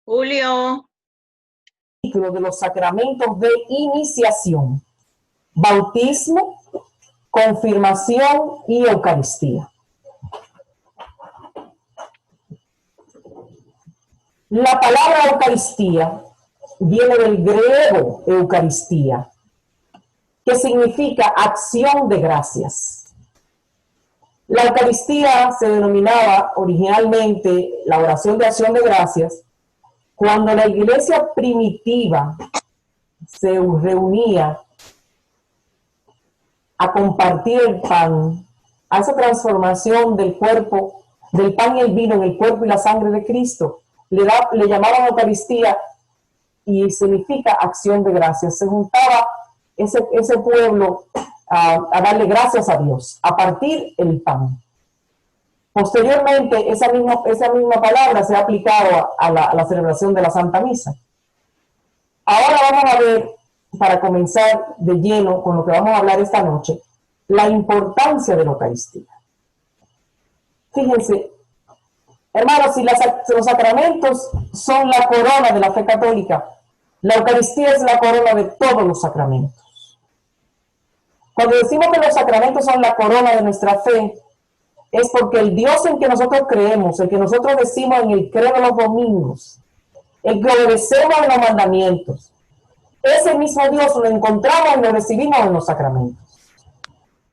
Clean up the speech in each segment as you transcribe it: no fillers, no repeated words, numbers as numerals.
Julio. De los sacramentos de iniciación, bautismo, confirmación y Eucaristía. La palabra Eucaristía viene del griego Eucaristía, que significa acción de gracias. La Eucaristía se denominaba originalmente la oración de acción de gracias cuando la iglesia primitiva se reunía a compartir el pan, a esa transformación del cuerpo, del pan y el vino en el cuerpo y la sangre de Cristo, le llamaban Eucaristía y significa acción de gracias. Se juntaba ese pueblo a darle gracias a Dios, a partir el pan. Posteriormente, esa misma palabra se ha aplicado a la celebración de la Santa Misa. Ahora vamos a ver, para comenzar de lleno con lo que vamos a hablar esta noche, la importancia de la Eucaristía. Fíjense, hermanos, si los sacramentos son la corona de la fe católica, la Eucaristía es la corona de todos los sacramentos. Cuando decimos que los sacramentos son la corona de nuestra fe, es porque el Dios en que nosotros creemos, el que nosotros decimos en el credo de los domingos, el que obedecemos en los mandamientos, ese mismo Dios lo encontramos y lo recibimos en los sacramentos.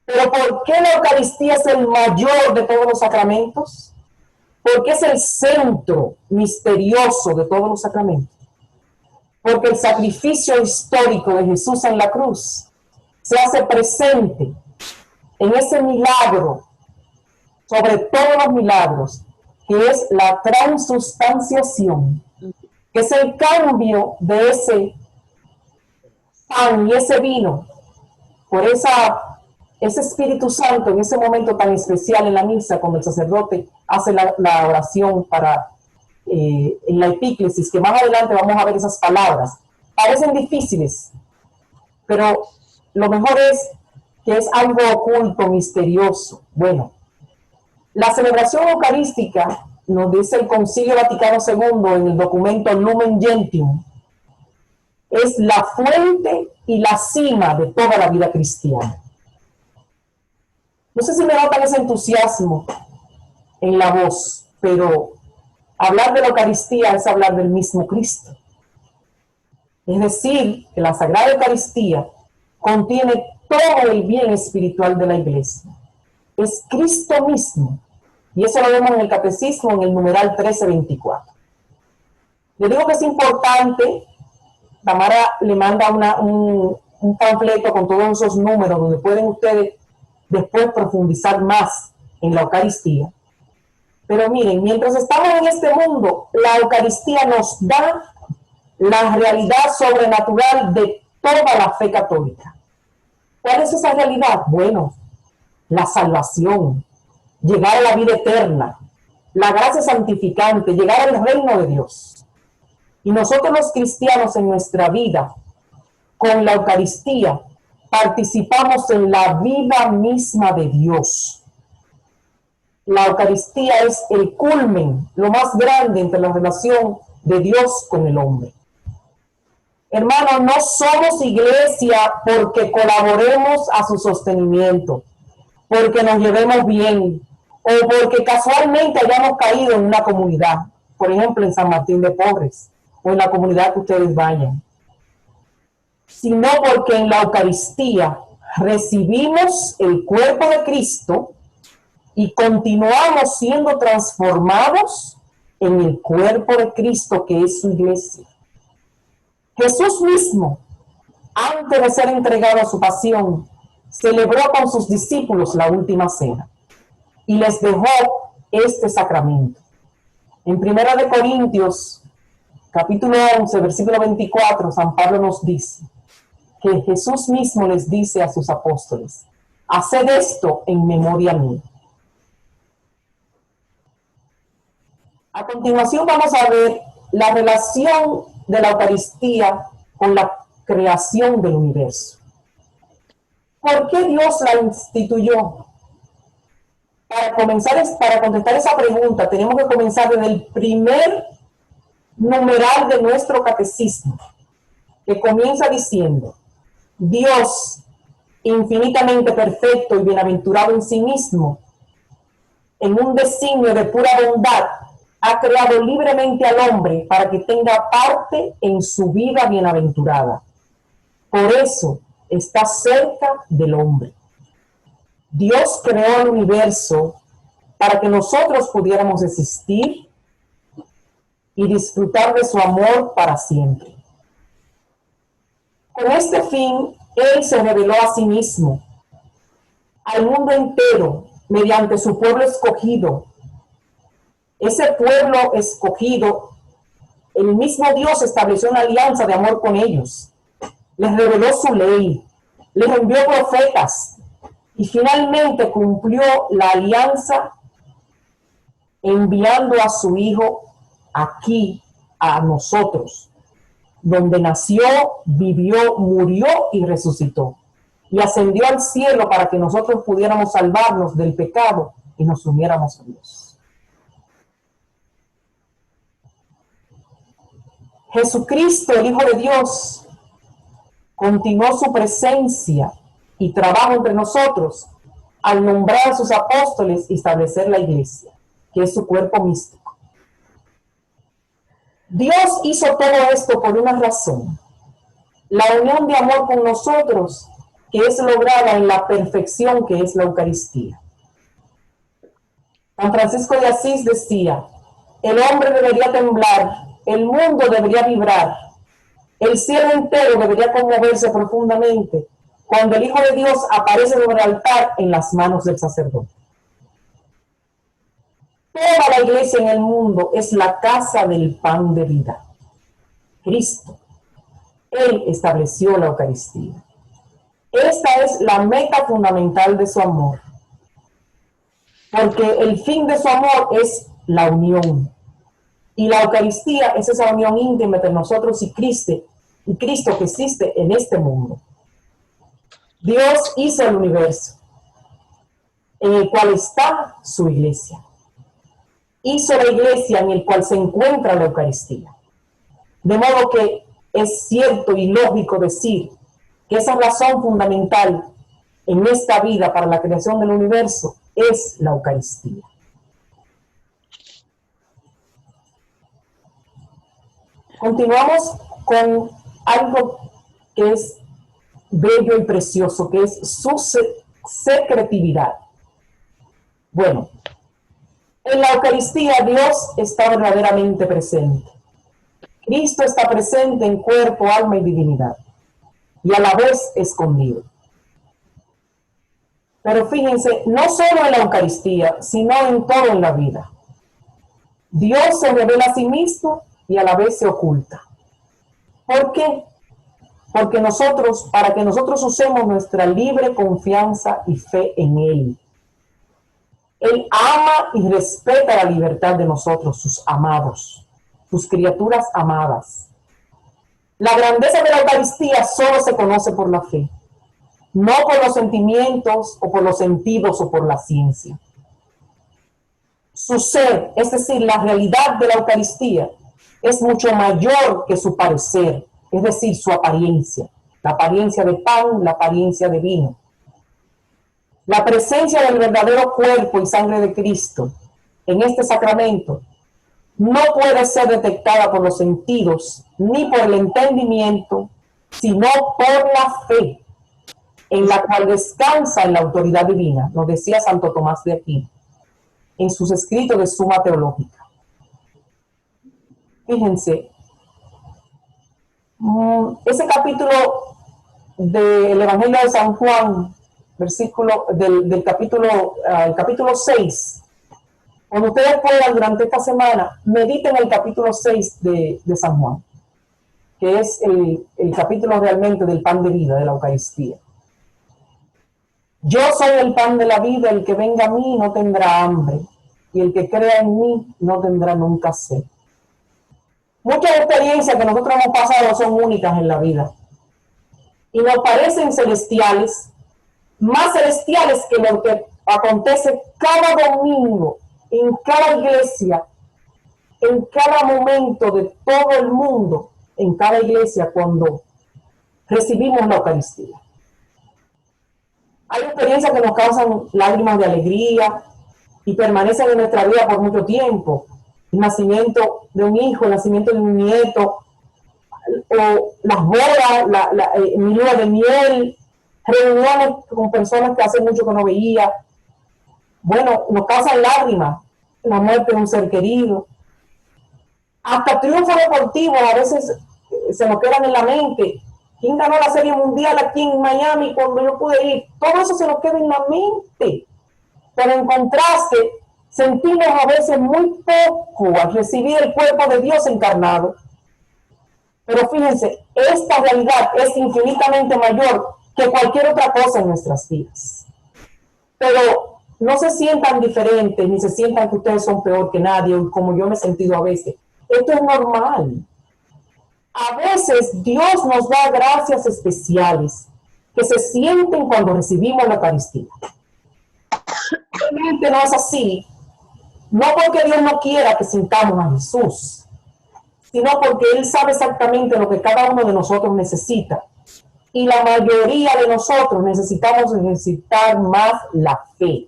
Pero ¿por qué la Eucaristía es el mayor de todos los sacramentos? Porque es el centro misterioso de todos los sacramentos. Porque el sacrificio histórico de Jesús en la cruz se hace presente en ese milagro, sobre todos los milagros, que es la transustanciación, que es el cambio de ese pan y ese vino por ese Espíritu Santo en ese momento tan especial en la misa, cuando el sacerdote hace la oración en la epíclesis, que más adelante vamos a ver esas palabras. Parecen difíciles, pero lo mejor es que es algo oculto, misterioso. Bueno, la celebración eucarística, nos dice el Concilio Vaticano II en el documento Lumen Gentium, es la fuente y la cima de toda la vida cristiana. No sé si me notan ese entusiasmo en la voz, pero hablar de la Eucaristía es hablar del mismo Cristo. Es decir, que la Sagrada Eucaristía contiene todo el bien espiritual de la Iglesia. Es Cristo mismo. Y eso lo vemos en el Catecismo, en el numeral 1324. Le digo que es importante. Tamara le manda un panfleto con todos esos números donde pueden ustedes después profundizar más en la Eucaristía. Pero miren, mientras estamos en este mundo, la Eucaristía nos da la realidad sobrenatural de toda la fe católica. ¿Cuál es esa realidad? Bueno, la salvación, llegar a la vida eterna, la gracia santificante, llegar al reino de Dios. Y nosotros los cristianos en nuestra vida, con la Eucaristía, participamos en la vida misma de Dios. La Eucaristía es el culmen, lo más grande entre la relación de Dios con el hombre. Hermanos, no somos iglesia porque colaboremos a su sostenimiento, porque nos llevemos bien, o porque casualmente hayamos caído en una comunidad, por ejemplo en San Martín de Porres, o en la comunidad que ustedes vayan, sino porque en la Eucaristía recibimos el cuerpo de Cristo y continuamos siendo transformados en el cuerpo de Cristo, que es su iglesia. Jesús mismo, antes de ser entregado a su pasión, celebró con sus discípulos la última cena y les dejó este sacramento. En 1 Corintios, capítulo 11, versículo 24, San Pablo nos dice que Jesús mismo les dice a sus apóstoles: haced esto en memoria mía. A continuación vamos a ver la relación de la Eucaristía con la creación del universo. ¿Por qué Dios la instituyó? Para contestar esa pregunta, tenemos que comenzar desde numeral de nuestro catecismo, que comienza diciendo: Dios, infinitamente perfecto y bienaventurado en sí mismo, en un designio de pura bondad, ha creado libremente al hombre para que tenga parte en su vida bienaventurada. Por eso está cerca del hombre. Dios creó el universo para que nosotros pudiéramos existir y disfrutar de su amor para siempre. Con este fin, Él se reveló a sí mismo, al mundo entero, mediante su pueblo escogido. Ese pueblo escogido, el mismo Dios estableció una alianza de amor con ellos. Les reveló su ley, les envió profetas y finalmente cumplió la alianza enviando a su Hijo aquí, a nosotros, donde nació, vivió, murió y resucitó. Y ascendió al cielo para que nosotros pudiéramos salvarnos del pecado y nos uniéramos a Dios. Jesucristo, el Hijo de Dios, continuó su presencia y trabajo entre nosotros al nombrar a sus apóstoles y establecer la iglesia, que es su cuerpo místico. Dios hizo todo esto por una razón: la unión de amor con nosotros, que es lograda en la perfección que es la Eucaristía. San Francisco de Asís decía: el hombre debería temblar, el mundo debería vibrar, el cielo entero debería conmoverse profundamente cuando el Hijo de Dios aparece sobre el altar en las manos del sacerdote. Toda la iglesia en el mundo es la casa del pan de vida. Cristo, Él estableció la Eucaristía. Esta es la meta fundamental de su amor, porque el fin de su amor es la unión. Y la Eucaristía es esa unión íntima entre nosotros y Cristo que existe en este mundo. Dios hizo el universo, en el cual está su iglesia. Hizo la iglesia en el cual se encuentra la Eucaristía. De modo que es cierto y lógico decir que esa razón fundamental en esta vida para la creación del universo es la Eucaristía. Continuamos con algo que es bello y precioso, que es su secretividad. Bueno, en la Eucaristía Dios está verdaderamente presente. Cristo está presente en cuerpo, alma y divinidad, y a la vez escondido. Pero fíjense, no solo en la Eucaristía, sino en todo en la vida. Dios se revela a sí mismo y a la vez se oculta. ¿Por qué? Porque para que nosotros usemos nuestra libre confianza y fe en Él. Él ama y respeta la libertad de nosotros, sus amados, sus criaturas amadas. La grandeza de la Eucaristía solo se conoce por la fe, no por los sentimientos o por los sentidos o por la ciencia. Su ser, es decir, la realidad de la Eucaristía, es mucho mayor que su parecer, es decir, su apariencia, la apariencia de pan, la apariencia de vino. La presencia del verdadero cuerpo y sangre de Cristo en este sacramento no puede ser detectada por los sentidos ni por el entendimiento, sino por la fe, en la cual descansa en la autoridad divina, nos decía Santo Tomás de Aquino en sus escritos de Suma Teológica. Fíjense, ese capítulo del Evangelio de San Juan, versículo del capítulo, el capítulo 6, cuando ustedes puedan durante esta semana, mediten el capítulo 6 de San Juan, que es el capítulo realmente del pan de vida, de la Eucaristía. Yo soy el pan de la vida, el que venga a mí no tendrá hambre, y el que crea en mí no tendrá nunca sed. Muchas experiencias que nosotros hemos pasado son únicas en la vida, y nos parecen celestiales, más celestiales que lo que acontece cada domingo en cada iglesia en cada momento de todo el mundo, en cada iglesia, cuando recibimos la Eucaristía. Hay experiencias que nos causan lágrimas de alegría y permanecen en nuestra vida por mucho tiempo. El nacimiento de un hijo, el nacimiento de un nieto, o las bodas, mi luna de miel, reuniones con personas que hace mucho que no veía. Bueno, nos causan lágrimas, la muerte de un ser querido. Hasta triunfos deportivos a veces se nos quedan en la mente. ¿Quién ganó la Serie Mundial aquí en Miami cuando yo pude ir? Todo eso se nos queda en la mente. Pero en contraste, sentimos a veces muy poco al recibir el cuerpo de Dios encarnado. Pero fíjense, esta realidad es infinitamente mayor que cualquier otra cosa en nuestras vidas. Pero no se sientan diferentes, ni se sientan que ustedes son peor que nadie, como yo me he sentido a veces. Esto es normal. A veces Dios nos da gracias especiales que se sienten cuando recibimos la Eucaristía. Realmente no es así, no porque Dios no quiera que sintamos a Jesús, sino porque Él sabe exactamente lo que cada uno de nosotros necesita. Y la mayoría de nosotros necesitamos ejercitar más la fe.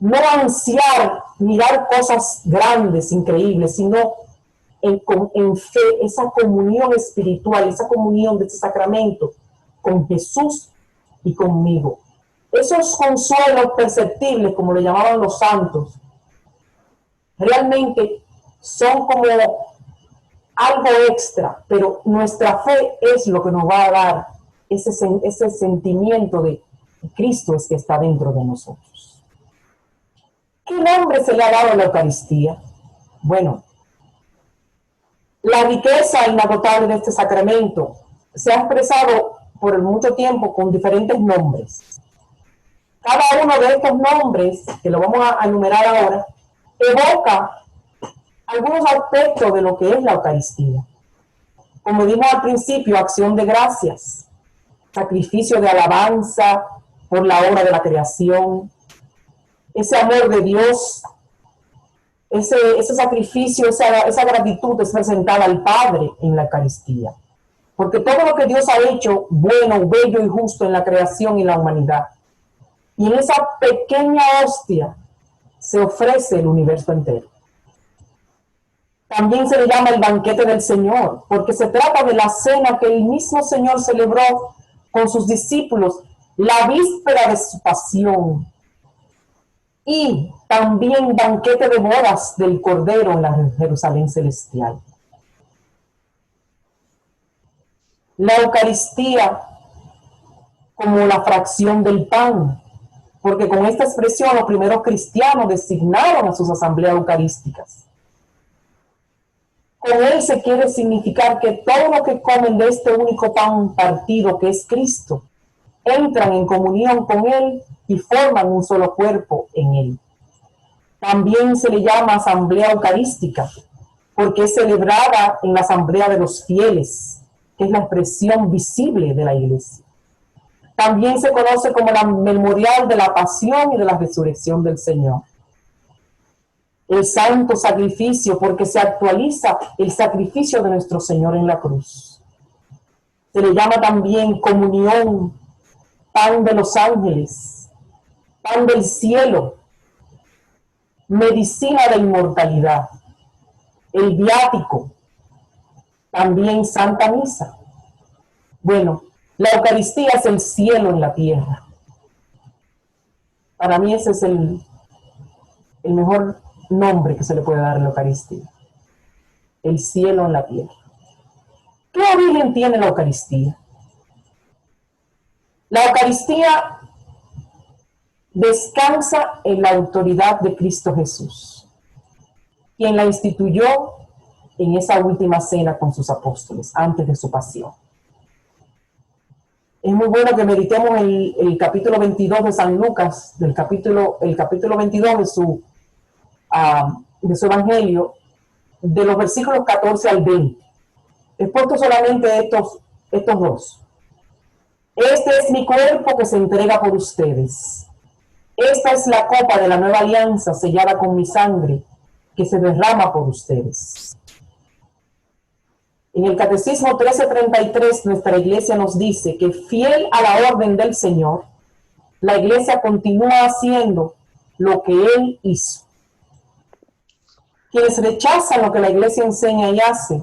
No ansiar, mirar cosas grandes, increíbles, sino en fe, esa comunión espiritual, esa comunión de este sacramento con Jesús y conmigo. Esos consuelos perceptibles, como le llamaban los santos, realmente son como algo extra, pero nuestra fe es lo que nos va a dar ese sentimiento de Cristo es que está dentro de nosotros. ¿Qué nombre se le ha dado a la Eucaristía? Bueno, la riqueza inagotable de este sacramento se ha expresado por mucho tiempo con diferentes nombres. Cada uno de estos nombres, que lo vamos a enumerar ahora, evoca algunos aspectos de lo que es la Eucaristía. Como dijimos al principio, acción de gracias, sacrificio de alabanza por la obra de la creación, ese amor de Dios, ese sacrificio, esa gratitud es presentada al Padre en la Eucaristía. Porque todo lo que Dios ha hecho, bueno, bello y justo en la creación y la humanidad. Y en esa pequeña hostia se ofrece el universo entero. También se le llama el banquete del Señor, porque se trata de la cena que el mismo Señor celebró con sus discípulos la víspera de su pasión. Y también banquete de bodas del Cordero en la Jerusalén celestial. La Eucaristía como la fracción del pan, porque con esta expresión los primeros cristianos designaron a sus asambleas eucarísticas. Con él se quiere significar que todo lo que comen de este único pan partido que es Cristo, entran en comunión con él y forman un solo cuerpo en él. También se le llama asamblea eucarística, porque es celebrada en la asamblea de los fieles, que es la expresión visible de la iglesia. También se conoce como la memorial de la pasión y de la resurrección del Señor. El santo sacrificio, porque se actualiza el sacrificio de nuestro Señor en la cruz. Se le llama también comunión, pan de los ángeles, pan del cielo, medicina de inmortalidad, el viático, también Santa Misa. Bueno, la Eucaristía es el cielo en la tierra. Para mí ese es el mejor nombre que se le puede dar a la Eucaristía. El cielo en la tierra. ¿Qué origen tiene la Eucaristía? La Eucaristía descansa en la autoridad de Cristo Jesús, quien la instituyó en esa última cena con sus apóstoles, antes de su pasión. Es muy bueno que meditemos el capítulo 22 de San Lucas, el capítulo 22 de su Evangelio, de los versículos 14 al 20. He puesto solamente estos dos. Este es mi cuerpo que se entrega por ustedes. Esta es la copa de la nueva alianza sellada con mi sangre. que se derrama por ustedes. En el Catecismo 1333, nuestra iglesia nos dice que fiel a la orden del Señor, la iglesia continúa haciendo lo que Él hizo. Quienes rechazan lo que la iglesia enseña y hace,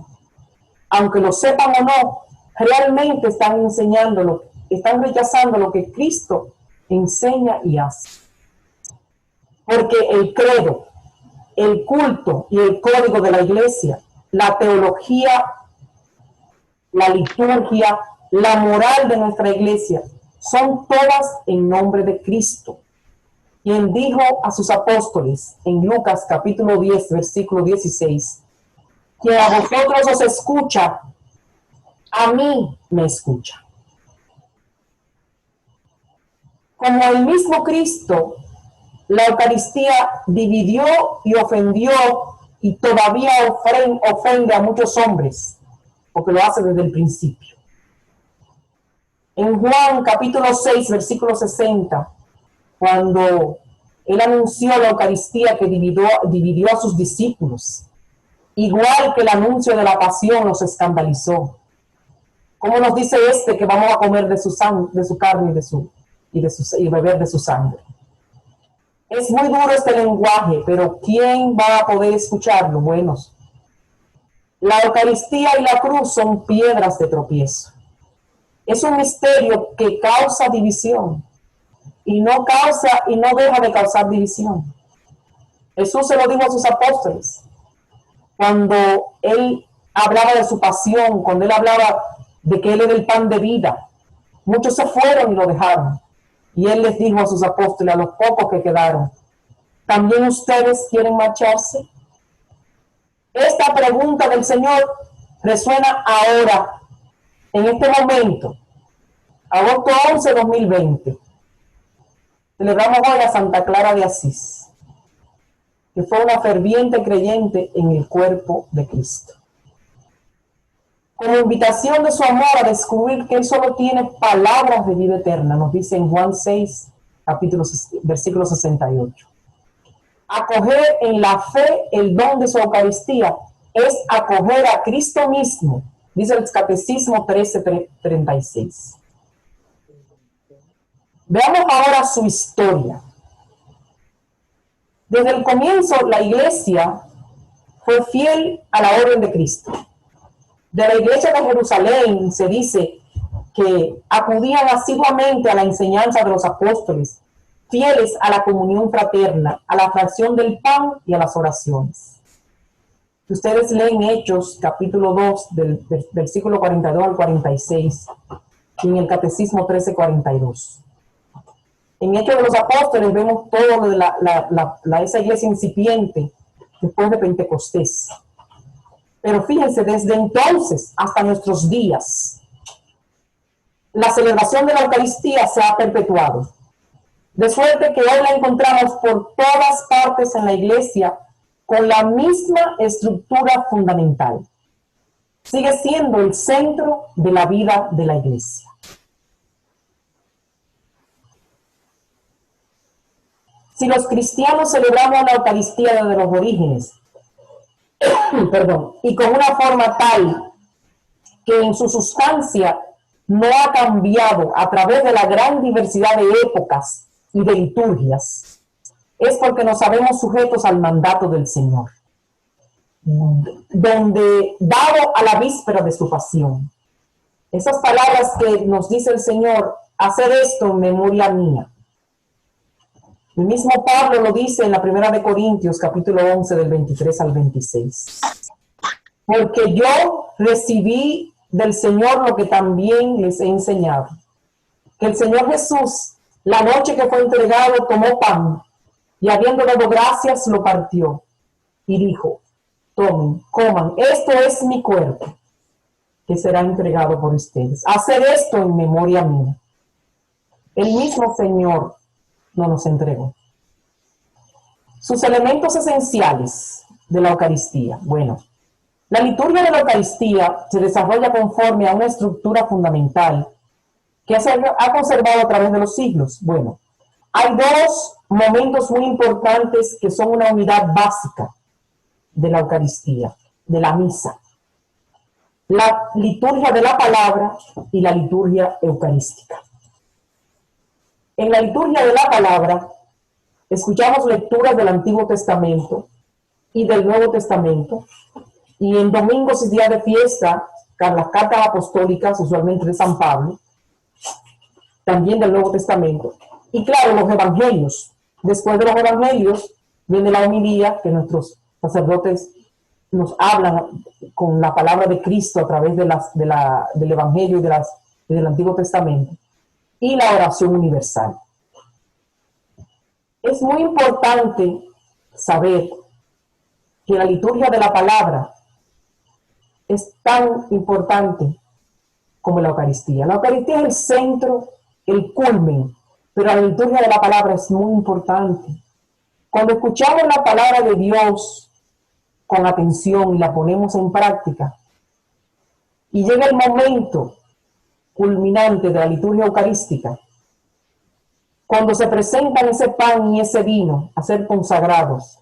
aunque lo sepan o no, realmente están están rechazando lo que Cristo enseña y hace. Porque el credo, el culto y el código de la iglesia, la teología, la liturgia, la moral de nuestra iglesia, son todas en nombre de Cristo, quien dijo a sus apóstoles en Lucas capítulo 10, versículo 16, que a vosotros os escucha, a mí me escucha. Como el mismo Cristo, la Eucaristía dividió y ofendió y todavía ofende a muchos hombres, porque lo hace desde el principio. En Juan capítulo 6, versículo 60, cuando Él anunció la Eucaristía que dividió a sus discípulos, igual que el anuncio de la pasión los escandalizó. ¿Cómo nos dice que vamos a comer de su carne y beber de su sangre? Es muy duro este lenguaje, pero ¿quién va a poder escucharlo? Bueno, la Eucaristía y la cruz son piedras de tropiezo. Es un misterio que causa división y no deja de causar división. Jesús se lo dijo a sus apóstoles cuando Él hablaba de su pasión, cuando Él hablaba de que Él era el pan de vida. Muchos se fueron y lo dejaron. Y Él les dijo a sus apóstoles, a los pocos que quedaron, ¿también ustedes quieren marcharse? Esta pregunta del Señor resuena ahora, en este momento, agosto 11, 2020. Celebramos hoy a Santa Clara de Asís, que fue una ferviente creyente en el cuerpo de Cristo. Como invitación de su amor a descubrir que Él solo tiene palabras de vida eterna, nos dice en Juan 6, versículo 68. Acoger en la fe el don de su Eucaristía es acoger a Cristo mismo, dice el Catecismo 1336. Veamos ahora su historia. Desde el comienzo, la iglesia fue fiel a la orden de Cristo. De la iglesia de Jerusalén se dice que acudían asiduamente a la enseñanza de los apóstoles, fieles a la comunión fraterna, a la fracción del pan y a las oraciones. Si ustedes leen Hechos, capítulo 2, del versículo 42 al 46, y en el Catecismo 1342. En Hechos de los Apóstoles vemos todo lo de esa iglesia incipiente después de Pentecostés. Pero fíjense, desde entonces hasta nuestros días, la celebración de la Eucaristía se ha perpetuado. De suerte que hoy la encontramos por todas partes en la iglesia con la misma estructura fundamental. Sigue siendo el centro de la vida de la iglesia. Si los cristianos celebramos la Eucaristía desde los orígenes, y con una forma tal que en su sustancia no ha cambiado a través de la gran diversidad de épocas y de liturgias, es porque nos sabemos sujetos al mandato del Señor, donde dado a la víspera de su pasión, esas palabras que nos dice el Señor, hacer esto en memoria mía. El mismo Pablo lo dice en la primera de Corintios, capítulo 11, del 23 al 26. Porque yo recibí del Señor lo que también les he enseñado. Que el Señor Jesús, la noche que fue entregado, tomó pan y habiendo dado gracias, lo partió y dijo, tomen, coman, esto es mi cuerpo, que será entregado por ustedes. Hacer esto en memoria mía. El mismo Señor no nos entregó. Sus elementos esenciales de la Eucaristía. Bueno, la liturgia de la Eucaristía se desarrolla conforme a una estructura fundamental que ha conservado a través de los siglos. Bueno, hay dos momentos muy importantes que son una unidad básica de la Eucaristía, de la misa. La liturgia de la palabra y la liturgia eucarística. En la liturgia de la palabra escuchamos lecturas del Antiguo Testamento y del Nuevo Testamento, y en domingos y días de fiesta, las cartas apostólicas, usualmente de San Pablo, también del Nuevo Testamento, y claro, los evangelios. Después de los evangelios viene la homilía, que nuestros sacerdotes nos hablan con la palabra de Cristo a través del Evangelio y del Antiguo Testamento, y la oración universal. Es muy importante saber que la liturgia de la palabra es tan importante como la Eucaristía. La Eucaristía es el centro, el culmen, pero la liturgia de la palabra es muy importante. Cuando escuchamos la palabra de Dios con atención y la ponemos en práctica, y llega el momento culminante de la liturgia eucarística, cuando se presentan ese pan y ese vino a ser consagrados,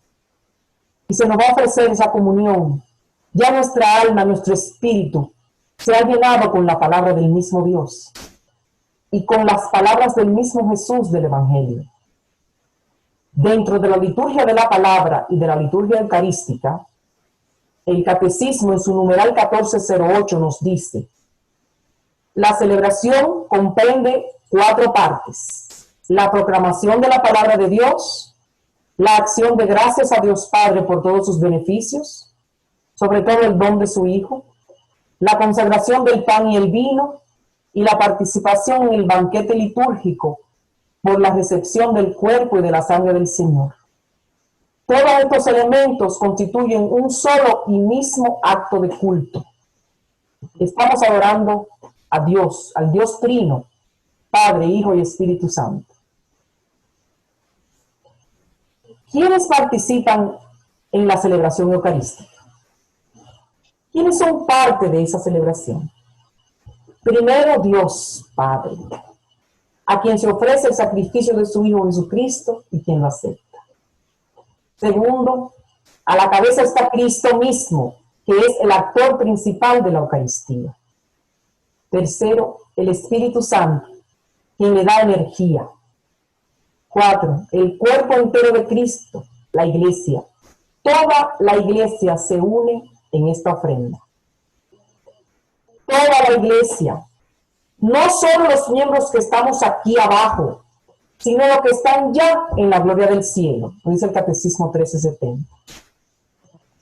y se nos va a ofrecer esa comunión, ya nuestra alma, nuestro espíritu, se ha llenado con la palabra del mismo Dios y con las palabras del mismo Jesús del Evangelio. Dentro de la liturgia de la palabra y de la liturgia eucarística, el Catecismo en su numeral 1408 nos dice: la celebración comprende 4 partes: la proclamación de la palabra de Dios, la acción de gracias a Dios Padre por todos sus beneficios, sobre todo el don de su Hijo, la consagración del pan y el vino, y la participación en el banquete litúrgico por la recepción del cuerpo y de la sangre del Señor. Todos estos elementos constituyen un solo y mismo acto de culto. Estamos adorando a Dios, al Dios Trino, Padre, Hijo y Espíritu Santo. ¿Quiénes participan en la celebración eucarística? ¿Quiénes son parte de esa celebración? Primero, Dios Padre, a quien se ofrece el sacrificio de su Hijo Jesucristo y quien lo acepta. Segundo, a la cabeza está Cristo mismo, que es el actor principal de la Eucaristía. Tercero, el Espíritu Santo, quien le da energía. 4, el cuerpo entero de Cristo, la Iglesia. Toda la Iglesia se une en esta ofrenda. Toda la Iglesia, no solo los miembros que estamos aquí abajo, sino los que están ya en la gloria del cielo, dice el Catecismo 1370.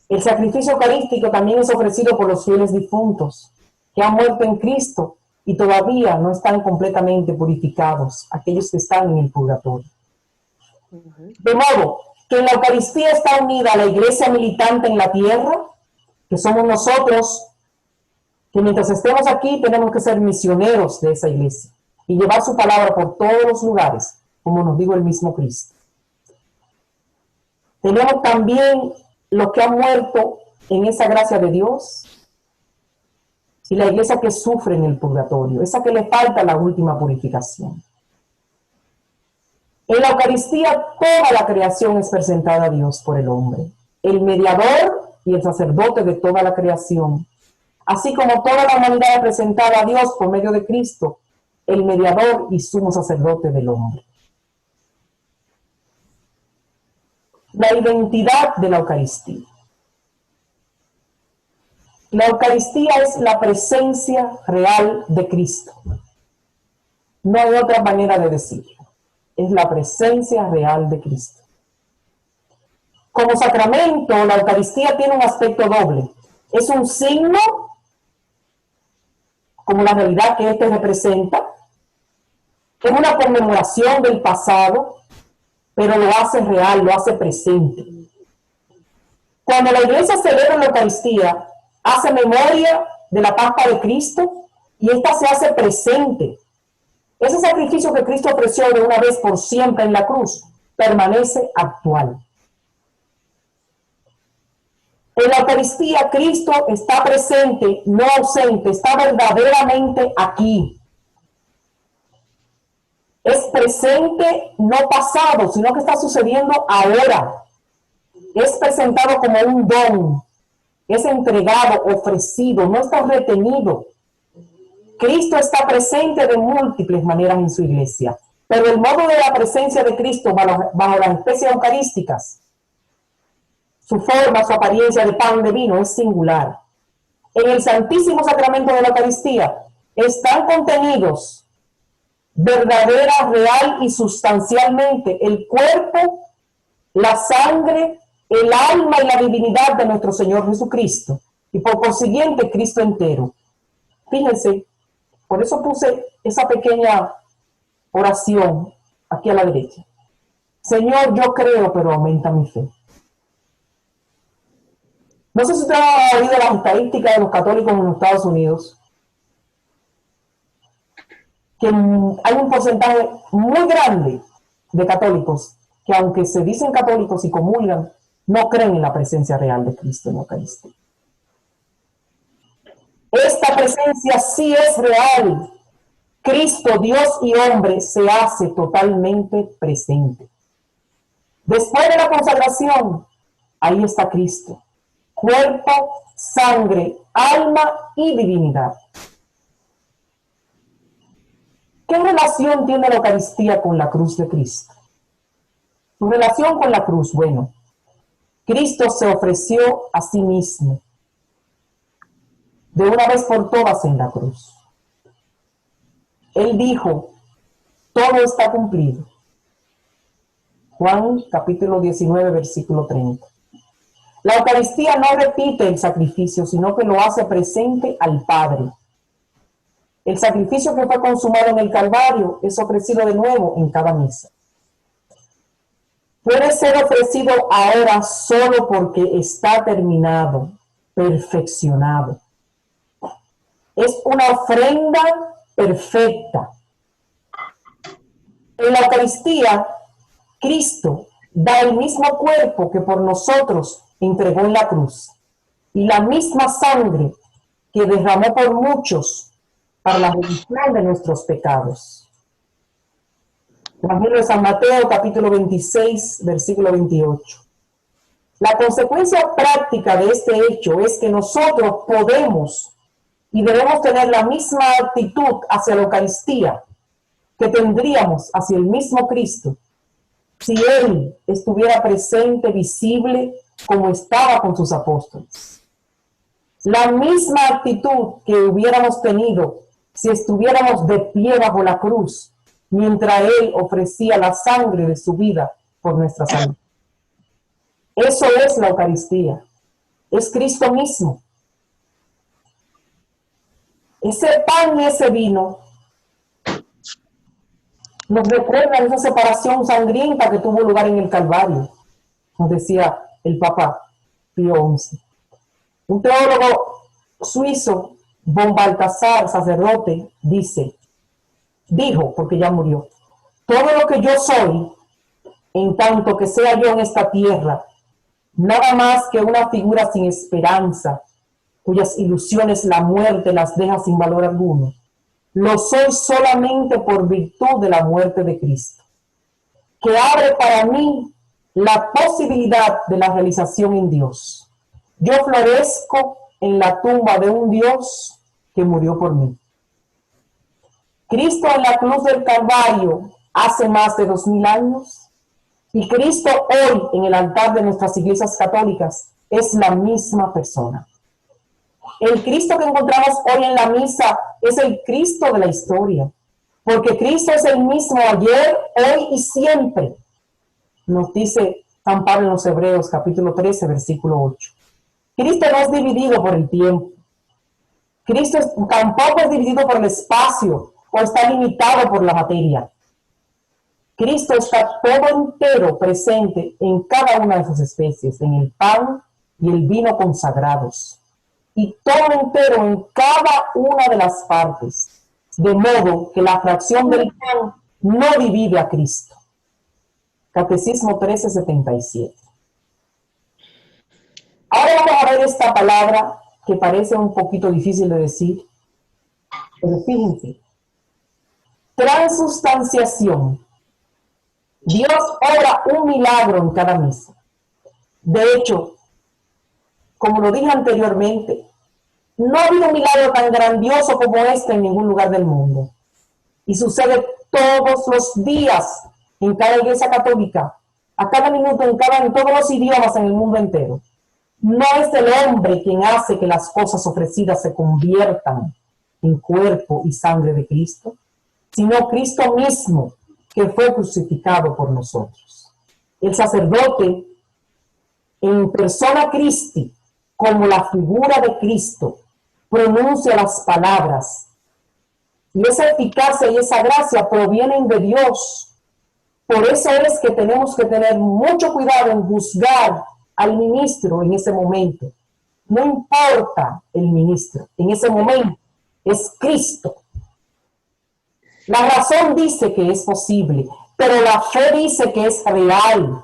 El sacrificio eucarístico también es ofrecido por los fieles difuntos, que han muerto en Cristo y todavía no están completamente purificados, aquellos que están en el purgatorio. De modo que en la Eucaristía está unida la iglesia militante en la tierra, que somos nosotros, que mientras estemos aquí tenemos que ser misioneros de esa iglesia y llevar su palabra por todos los lugares, como nos dijo el mismo Cristo. Tenemos también los que han muerto en esa gracia de Dios y la iglesia que sufre en el purgatorio, esa que le falta la última purificación. En la Eucaristía toda la creación es presentada a Dios por el hombre, el mediador y el sacerdote de toda la creación, así como toda la humanidad es presentada a Dios por medio de Cristo, el mediador y sumo sacerdote del hombre. La identidad de la Eucaristía. La Eucaristía es la presencia real de Cristo. No hay otra manera de decirlo. Es la presencia real de Cristo. Como sacramento, la Eucaristía tiene un aspecto doble. Es un signo, como la realidad que éste representa. Es una conmemoración del pasado, pero lo hace real, lo hace presente. Cuando la iglesia celebra la Eucaristía, hace memoria de la Pascua de Cristo y esta se hace presente. Ese sacrificio que Cristo ofreció de una vez por siempre en la cruz permanece actual. En la Eucaristía Cristo está presente, no ausente, está verdaderamente aquí. Es presente, no pasado, sino que está sucediendo ahora. es presentado como un don, es entregado, ofrecido, no está retenido. Cristo está presente de múltiples maneras en su iglesia, pero el modo de la presencia de Cristo bajo las especies eucarísticas, su forma, su apariencia de pan, de vino, es singular. En el Santísimo Sacramento de la Eucaristía están contenidos verdadera, real y sustancialmente el cuerpo, la sangre, el alma y la divinidad de nuestro Señor Jesucristo, y por consiguiente Cristo entero. Fíjense, por eso puse esa pequeña oración aquí a la derecha. Señor, yo creo, pero aumenta mi fe. No sé si usted ha oído las estadísticas de los católicos en los Estados Unidos, que hay un porcentaje muy grande de católicos que, aunque se dicen católicos y comulgan, no creen en la presencia real de Cristo en la Eucaristía. Esta presencia sí es real. Cristo, Dios y hombre, se hace totalmente presente. Después de la consagración, ahí está Cristo. Cuerpo, sangre, alma y divinidad. ¿Qué relación tiene la Eucaristía con la cruz de Cristo? Su relación con la cruz, bueno, Cristo se ofreció a sí mismo de una vez por todas en la cruz. Él dijo, todo está cumplido. Juan capítulo 19, versículo 30. La Eucaristía no repite el sacrificio, sino que lo hace presente al Padre. El sacrificio que fue consumado en el Calvario es ofrecido de nuevo en cada misa. Puede ser ofrecido ahora solo porque está terminado, perfeccionado. Es una ofrenda perfecta. En la Eucaristía, Cristo da el mismo cuerpo que por nosotros entregó en la cruz y la misma sangre que derramó por muchos para la remisión de nuestros pecados. Evangelio de San Mateo, capítulo 26, versículo 28. La consecuencia práctica de este hecho es que nosotros podemos y debemos tener la misma actitud hacia la Eucaristía que tendríamos hacia el mismo Cristo si Él estuviera presente, visible, como estaba con sus apóstoles. La misma actitud que hubiéramos tenido si estuviéramos de pie bajo la cruz, mientras Él ofrecía la sangre de su vida por nuestra salud. Eso es la Eucaristía. Es Cristo mismo. Ese pan y ese vino nos recuerdan esa separación sangrienta que tuvo lugar en el Calvario, nos decía el Papa Pío XI. Un teólogo suizo, von Balthasar, sacerdote, dijo, porque ya murió, todo lo que yo soy, en tanto que sea yo en esta tierra, nada más que una figura sin esperanza, cuyas ilusiones la muerte las deja sin valor alguno, lo soy solamente por virtud de la muerte de Cristo, que abre para mí la posibilidad de la realización en Dios. Yo florezco en la tumba de un Dios que murió por mí. Cristo en la cruz del Calvario hace más de 2000 años y Cristo hoy en el altar de nuestras iglesias católicas es la misma persona. El Cristo que encontramos hoy en la misa es el Cristo de la historia, porque Cristo es el mismo ayer, hoy y siempre, nos dice San Pablo en los Hebreos, capítulo 13, versículo 8. Cristo no es dividido por el tiempo. Cristo tampoco es dividido por el espacio o está limitado por la materia. Cristo está todo entero presente en cada una de sus especies, en el pan y el vino consagrados. Y todo entero en cada una de las partes, de modo que la fracción del pan no divide a Cristo. Catecismo 1377. Ahora vamos a ver esta palabra que parece un poquito difícil de decir, pero fíjense, transustanciación. Dios obra un milagro en cada misa. De hecho, como lo dije anteriormente, no ha habido un milagro tan grandioso como este en ningún lugar del mundo. Y sucede todos los días en cada iglesia católica, a cada minuto, en todos los idiomas en el mundo entero. No es el hombre quien hace que las cosas ofrecidas se conviertan en cuerpo y sangre de Cristo, sino Cristo mismo, que fue crucificado por nosotros. El sacerdote, en persona Christi, como la figura de Cristo, pronuncia las palabras. Y esa eficacia y esa gracia provienen de Dios. Por eso es que tenemos que tener mucho cuidado en juzgar al ministro en ese momento. No importa el ministro, en ese momento es Cristo. La razón dice que es posible, pero la fe dice que es real.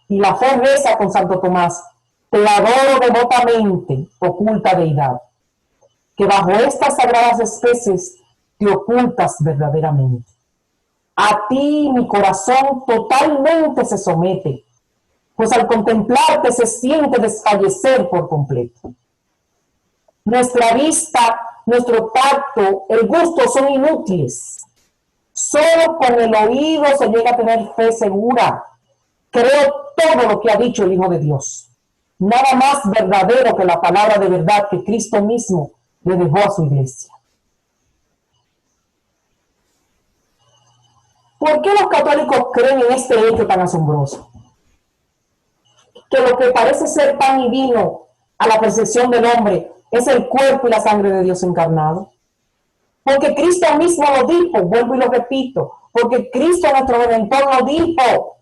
Y la fe reza con Santo Tomás: te adoro devotamente, oculta deidad, que bajo estas sagradas especies te ocultas verdaderamente. A ti mi corazón totalmente se somete, pues al contemplarte se siente desfallecer por completo. Nuestra vista, nuestro tacto, el gusto son inútiles. Solo con el oído se llega a tener fe segura. Creo todo lo que ha dicho el Hijo de Dios. Nada más verdadero que la palabra de verdad que Cristo mismo le dejó a su iglesia. ¿Por qué los católicos creen en este hecho tan asombroso? Que lo que parece ser pan y vino a la percepción del hombre es el cuerpo y la sangre de Dios encarnado. Porque Cristo mismo lo dijo, vuelvo y lo repito, porque Cristo nuestro Redentor lo dijo.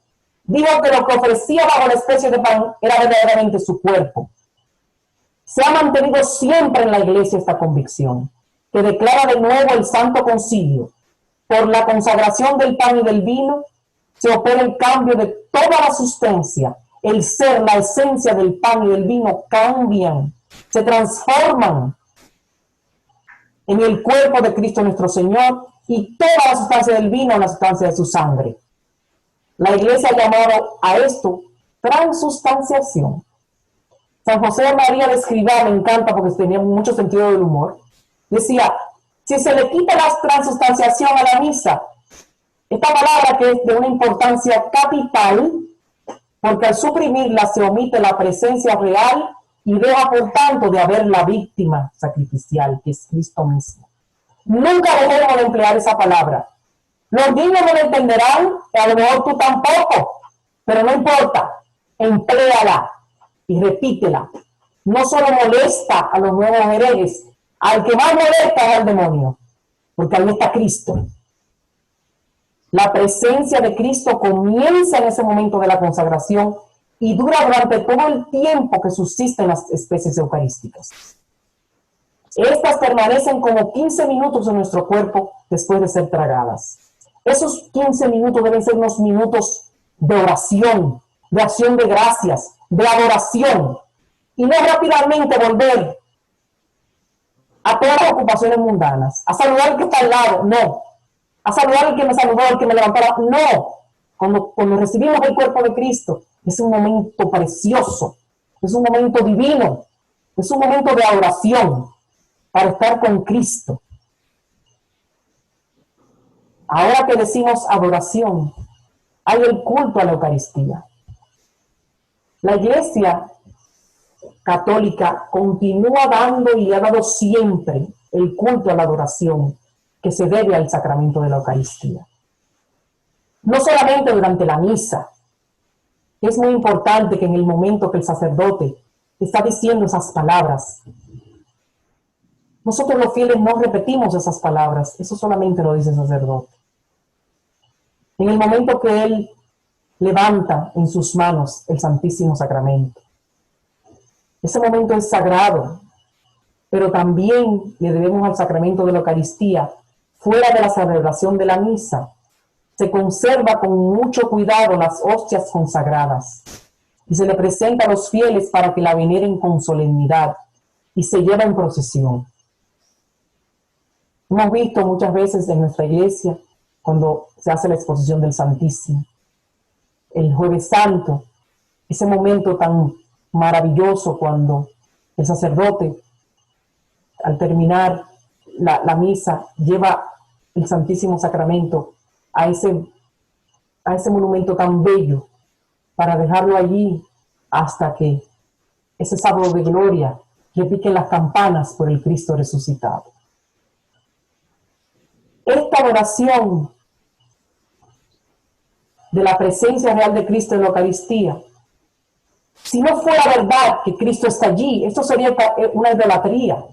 Dijo que lo que ofrecía bajo la especie de pan era verdaderamente su cuerpo. Se ha mantenido siempre en la iglesia esta convicción, que declara de nuevo el Santo Concilio. Por la consagración del pan y del vino se opera el cambio de toda la sustancia. El ser, la esencia del pan y del vino cambian, se transforman en el cuerpo de Cristo nuestro Señor, y toda la sustancia del vino en la sustancia de su sangre. La iglesia ha llamado a esto transustanciación. San José de María de Escrivá, me encanta porque tenía mucho sentido del humor, decía: si se le quita la transustanciación a la misa, esta palabra que es de una importancia capital, porque al suprimirla se omite la presencia real y deja por tanto de haber la víctima sacrificial, que es Cristo mismo. Nunca dejemos de emplear esa palabra. Los niños no lo entenderán, a lo mejor tú tampoco, pero no importa, empléala y repítela. No solo molesta a los nuevos herejes, al que más molesta es al demonio, porque ahí está Cristo. La presencia de Cristo comienza en ese momento de la consagración y dura durante todo el tiempo que subsisten las especies eucarísticas. Estas permanecen como 15 minutos en nuestro cuerpo después de ser tragadas. Esos 15 minutos deben ser unos minutos de oración, de acción de gracias, de adoración, y no rápidamente volver a todas las ocupaciones mundanas, a saludar al que está al lado, no, a saludar al que me saludó, al que me levantó, no. Cuando recibimos el cuerpo de Cristo, es un momento precioso, es un momento divino, es un momento de adoración para estar con Cristo. Ahora que decimos adoración, hay el culto a la Eucaristía. La Iglesia católica continúa dando y ha dado siempre el culto a la adoración que se debe al sacramento de la Eucaristía. No solamente durante la misa. Es muy importante que en el momento que el sacerdote está diciendo esas palabras, nosotros los fieles no repetimos esas palabras, eso solamente lo dice el sacerdote. En el momento que él levanta en sus manos el Santísimo Sacramento, ese momento es sagrado, pero también le debemos al sacramento de la Eucaristía, fuera de la celebración de la misa. Se conserva con mucho cuidado las hostias consagradas y se le presenta a los fieles para que la veneren con solemnidad y se lleva en procesión. Hemos visto muchas veces en nuestra iglesia, cuando se hace la exposición del Santísimo, el Jueves Santo, ese momento tan maravilloso cuando el sacerdote, al terminar la misa, lleva el Santísimo Sacramento a ese monumento tan bello para dejarlo allí hasta que ese sábado de gloria repiquen las campanas por el Cristo resucitado. Esta adoración de la presencia real de Cristo en la Eucaristía, si no fuera verdad que Cristo está allí, esto sería una idolatría.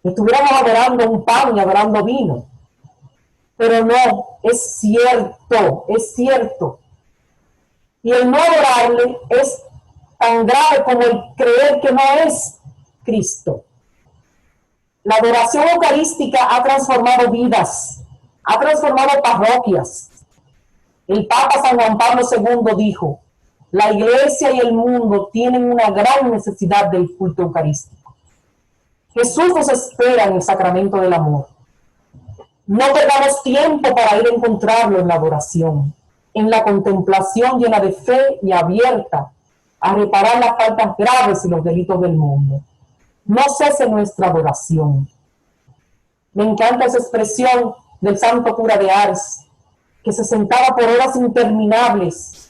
Estuviéramos adorando un pan y adorando vino. Pero no, es cierto, es cierto. Y el no adorarle es tan grave como el creer que no es Cristo. La adoración eucarística ha transformado vidas, ha transformado parroquias. El Papa San Juan Pablo II dijo: la Iglesia y el mundo tienen una gran necesidad del culto eucarístico. Jesús nos espera en el sacramento del amor. No perdamos tiempo para ir a encontrarlo en la adoración, en la contemplación llena de fe y abierta a reparar las faltas graves y los delitos del mundo. No cese nuestra adoración. Me encanta esa expresión del santo cura de Ars, que se sentaba por horas interminables.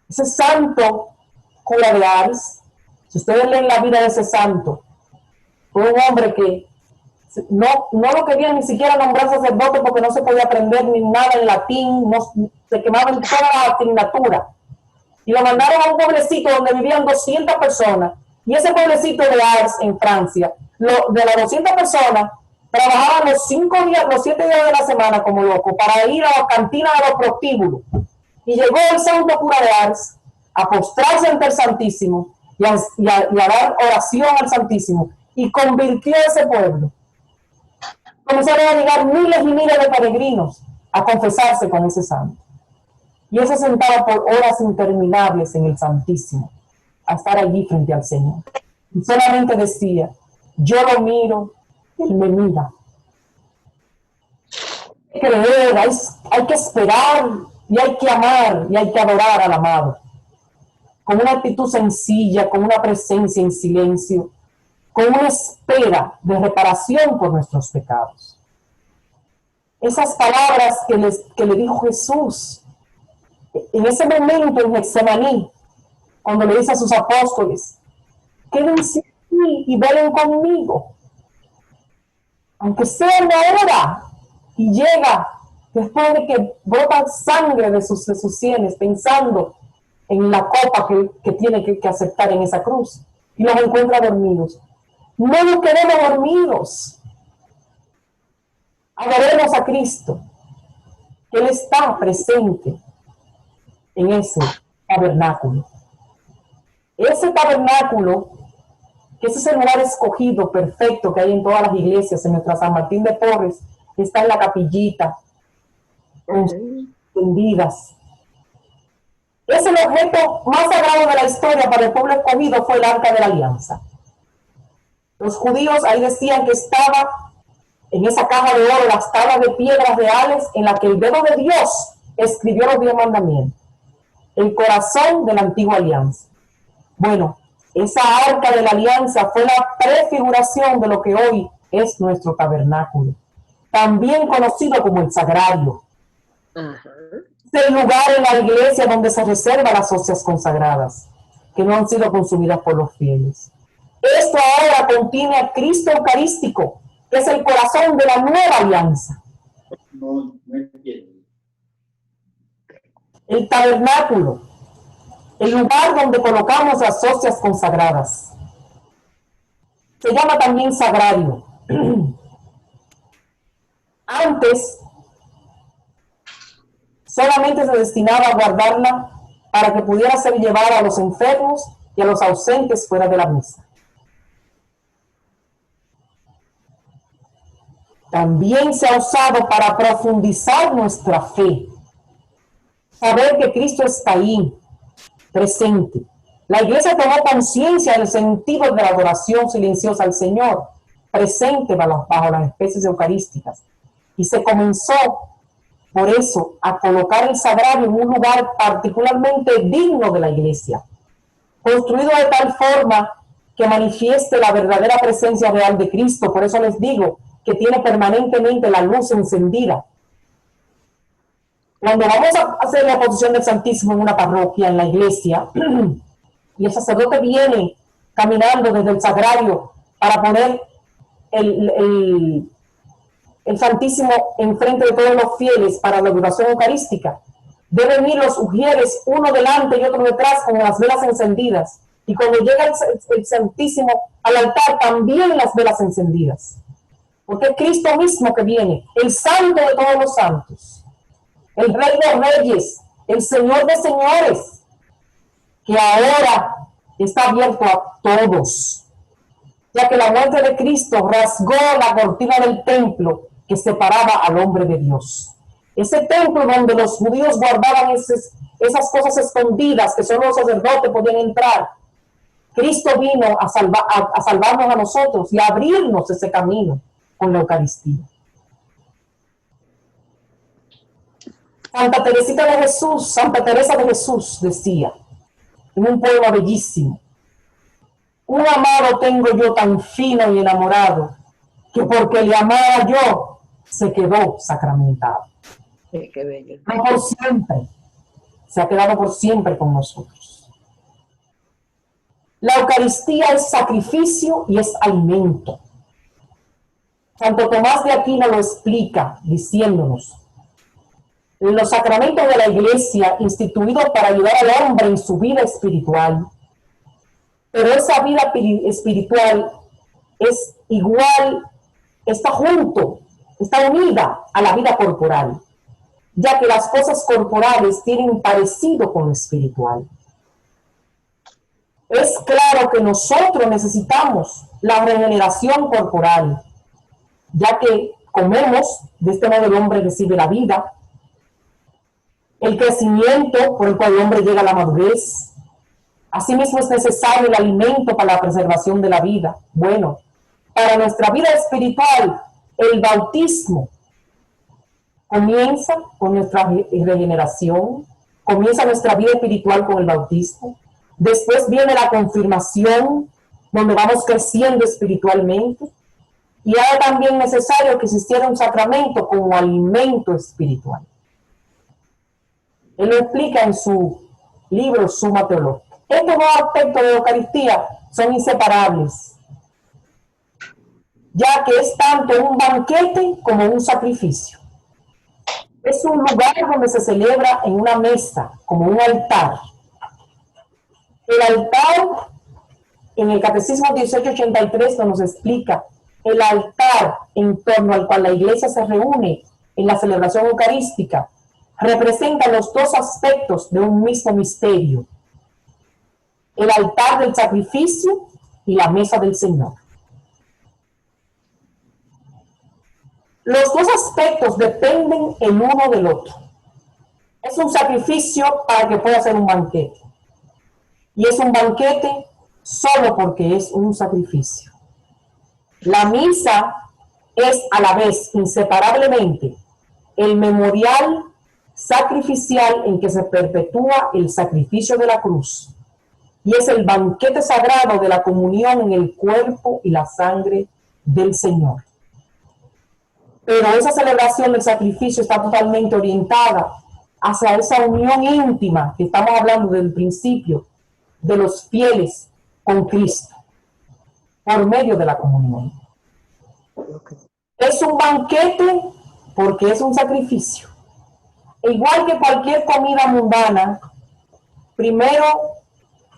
Ese santo cura de Ars, si ustedes leen la vida de ese santo, fue un hombre que no lo querían ni siquiera nombrar sacerdote porque no se podía aprender ni nada en latín, se quemaban toda la asignatura. Y lo mandaron a un pueblecito donde vivían 200 personas. Y ese pueblecito de Ars, en Francia, de las 200 personas, trabajaban los 7 días de la semana como locos para ir a la cantina de los prostíbulos. Y llegó el santo cura de Ars a postrarse ante el Santísimo y a dar oración al Santísimo. Y convirtió a ese pueblo. Comenzaron a llegar miles y miles de peregrinos a confesarse con ese santo. Y él se sentaba por horas interminables en el Santísimo, a estar allí frente al Señor. Y solamente decía: yo lo miro, Él me mira. Hay que creer, hay que esperar, y hay que amar, y hay que adorar al amado. Con una actitud sencilla, con una presencia en silencio, con una espera de reparación por nuestros pecados. Esas palabras que le dijo Jesús en ese momento en Getsemaní, cuando le dice a sus apóstoles: quédense aquí y velen conmigo, aunque sea una hora, y llega después de que brota sangre de sus sienes, pensando en la copa que tiene que aceptar en esa cruz, y los encuentra dormidos. No nos quedemos dormidos. Adoremos a Cristo, que Él está presente en ese tabernáculo. Ese tabernáculo, que es ese lugar escogido, perfecto, que hay en todas las iglesias, en nuestra San Martín de Porres, está en la capillita, tendidas. Es el objeto más sagrado de la historia para el pueblo escogido, fue el Arca de la Alianza. Los judíos ahí decían que estaba en esa caja de oro las tablas de piedras reales en la que el dedo de Dios escribió los 10 mandamientos. El corazón de la antigua alianza. Bueno, esa arca de la alianza fue la prefiguración de lo que hoy es nuestro tabernáculo, también conocido como el sagrario. Es el lugar en la iglesia donde se reservan las hostias consagradas, que no han sido consumidas por los fieles. Esto ahora contiene a Cristo Eucarístico, que es el corazón de la nueva alianza. No entiendo. El tabernáculo, el lugar donde colocamos las hostias consagradas, se llama también sagrario. Antes, solamente se destinaba a guardarla para que pudiera ser llevada a los enfermos y a los ausentes fuera de la misa. También se ha usado para profundizar nuestra fe. Saber que Cristo está ahí, presente. La iglesia tomó conciencia del sentido de la adoración silenciosa al Señor, presente bajo las especies eucarísticas. Y se comenzó, por eso, a colocar el sagrario en un lugar particularmente digno de la iglesia, construido de tal forma que manifieste la verdadera presencia real de Cristo. Por eso les digo que tiene permanentemente la luz encendida. Cuando vamos a hacer la exposición del Santísimo en una parroquia, en la iglesia, y el sacerdote viene caminando desde el sagrario para poner el Santísimo enfrente de todos los fieles para la adoración eucarística, deben ir los ujieres uno delante y otro detrás con las velas encendidas. Y cuando llega el Santísimo al altar, también las velas encendidas. Porque es Cristo mismo que viene, el Santo de todos los santos, el Rey de Reyes, el Señor de Señores, que ahora está abierto a todos, ya que la muerte de Cristo rasgó la cortina del templo que separaba al hombre de Dios. Ese templo donde los judíos guardaban esas cosas escondidas que solo los sacerdotes podían entrar. Cristo vino a salvarnos a nosotros y a abrirnos ese camino con la Eucaristía. Santa Teresa de Jesús decía en un poema bellísimo: un amado tengo yo tan fino y enamorado, que porque le amaba yo, se quedó sacramentado. Sí, qué bello. No por siempre, se ha quedado por siempre con nosotros. La Eucaristía es sacrificio y es alimento. Santo Tomás de Aquino lo explica diciéndonos: los sacramentos de la Iglesia, instituidos para ayudar al hombre en su vida espiritual, pero esa vida espiritual es igual, está unida a la vida corporal, ya que las cosas corporales tienen parecido con lo espiritual. Es claro que nosotros necesitamos la regeneración corporal, ya que comemos, de este modo el hombre recibe la vida, el crecimiento por el cual el hombre llega a la madurez. Asimismo es necesario el alimento para la preservación de la vida. Bueno, para nuestra vida espiritual, el bautismo comienza con nuestra regeneración, comienza nuestra vida espiritual con el bautismo. Después viene la confirmación, donde vamos creciendo espiritualmente. Y era también necesario que existiera un sacramento como alimento espiritual. Él lo explica en su libro Summa Theologica. Estos dos aspectos de la Eucaristía son inseparables, ya que es tanto un banquete como un sacrificio. Es un lugar donde se celebra en una mesa, como un altar. El altar, en el Catecismo 1883 nos explica, el altar en torno al cual la Iglesia se reúne en la celebración eucarística representa los dos aspectos de un mismo misterio: el altar del sacrificio y la mesa del Señor. Los dos aspectos dependen el uno del otro. Es un sacrificio para que pueda ser un banquete. Y es un banquete solo porque es un sacrificio. La misa es a la vez, inseparablemente, el memorial sacrificial en que se perpetúa el sacrificio de la cruz. Y es el banquete sagrado de la comunión en el cuerpo y la sangre del Señor. Pero esa celebración del sacrificio está totalmente orientada hacia esa unión íntima que estamos hablando desde el principio de los fieles con Cristo por medio de la comunión. Es un banquete porque es un sacrificio. Igual que cualquier comida mundana, primero